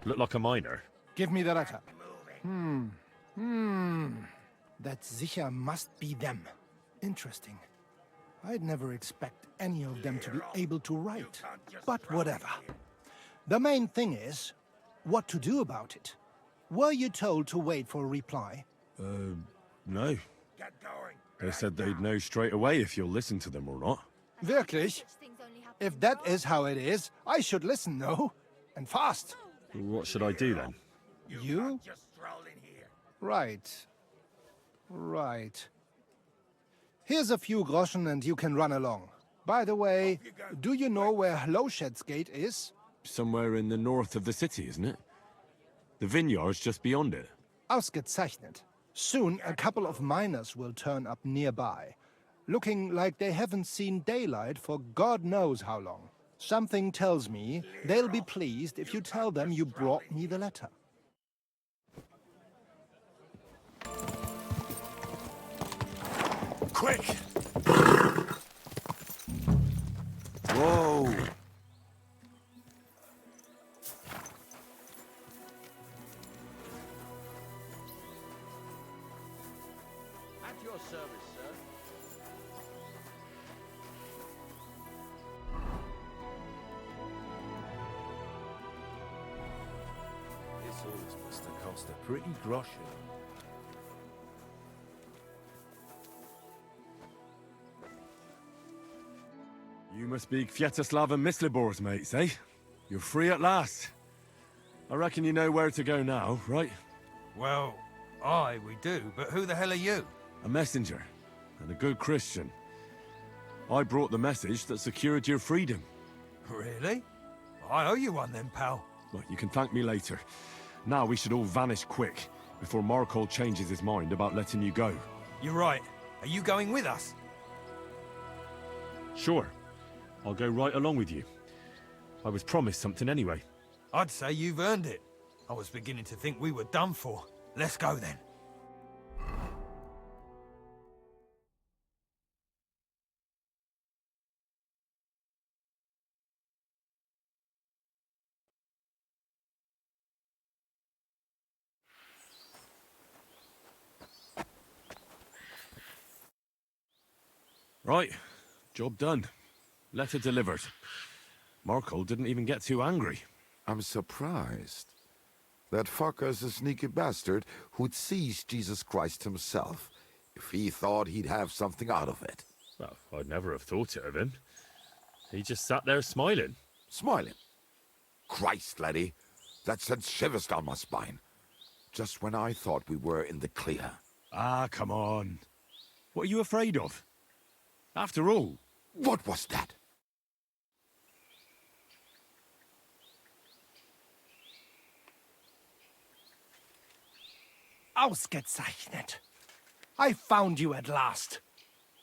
Looked like a miner. Give me the letter. That sicher must be them. Interesting. I'd never expect any of them to be able to write. But whatever. The main thing is, what to do about it. Were you told to wait for a reply? No. They said they'd know straight away if you'll listen to them or not. Wirklich? If that is how it is, I should listen, no? And fast. What should I do then? You? Right. Right. Here's a few groschen and you can run along. By the way, do you know where Hlowshed's gate is? Somewhere in the north of the city, isn't it? The vineyard's just beyond it. Ausgezeichnet. Soon a couple of miners will turn up nearby, looking like they haven't seen daylight for God knows how long. Something tells me they'll be pleased if you tell them you brought me the letter. Quick! Whoa! At your service, sir. This horse must have cost a pretty groschen. You must be Kviatoslav and Mislibor's mates, eh? You're free at last. I reckon you know where to go now, right? Well, we do, but who the hell are you? A messenger, and a good Christian. I brought the message that secured your freedom. Really? I owe you one then, pal. Well, you can thank me later. Now we should all vanish quick, before Markhold changes his mind about letting you go. You're right. Are you going with us? Sure. I'll go right along with you. I was promised something anyway. I'd say you've earned it. I was beginning to think we were done for. Let's go then. Right. Job done. Letter delivered. Markle didn't even get too angry. I'm surprised. That fucker's a sneaky bastard who'd seize Jesus Christ himself if he thought he'd have something out of it. Well, I'd never have thought it of him. He just sat there smiling. Smiling? Christ, laddie. That sent shivers down my spine. Just when I thought we were in the clear. Ah, come on. What are you afraid of? After all... What was that? Ausgezeichnet. I found you at last.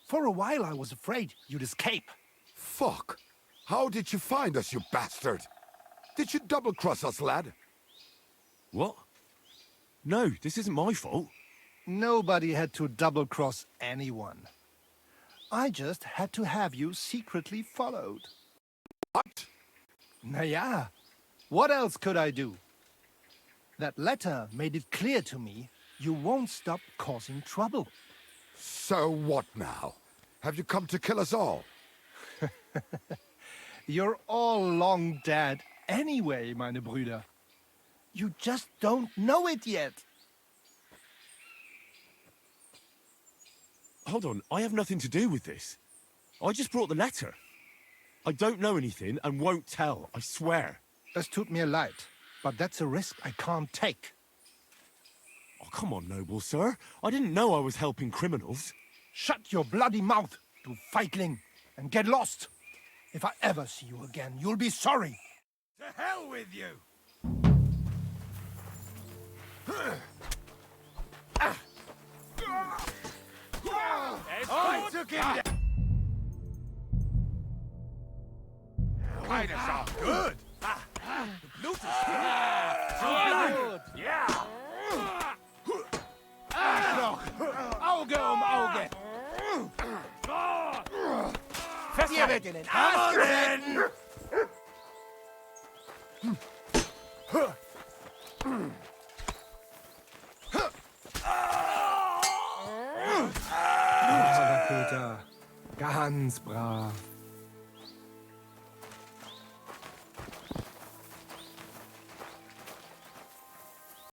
For a while I was afraid you'd escape. Fuck! How did you find us, you bastard? Did you double-cross us, lad? What? No, this isn't my fault. Nobody had to double-cross anyone. I just had to have you secretly followed. What? Naja, what else could I do? That letter made it clear to me you won't stop causing trouble. So what now? Have you come to kill us all? You're all long dead anyway, meine Brüder. You just don't know it yet. Hold on, I have nothing to do with this. I just brought the letter. I don't know anything and won't tell, I swear. Es tut mir leid, but that's a risk I can't take. Oh, come on, noble sir. I didn't know I was helping criminals. Shut your bloody mouth, you feigling, and get lost. If I ever see you again, you'll be sorry. To hell with you! I took him down! Miners are good! The loot is good! Yeah! Arschloch! Auge Auge! Dir wird in den Arsch getreten! Braver Peter. Ganz brav.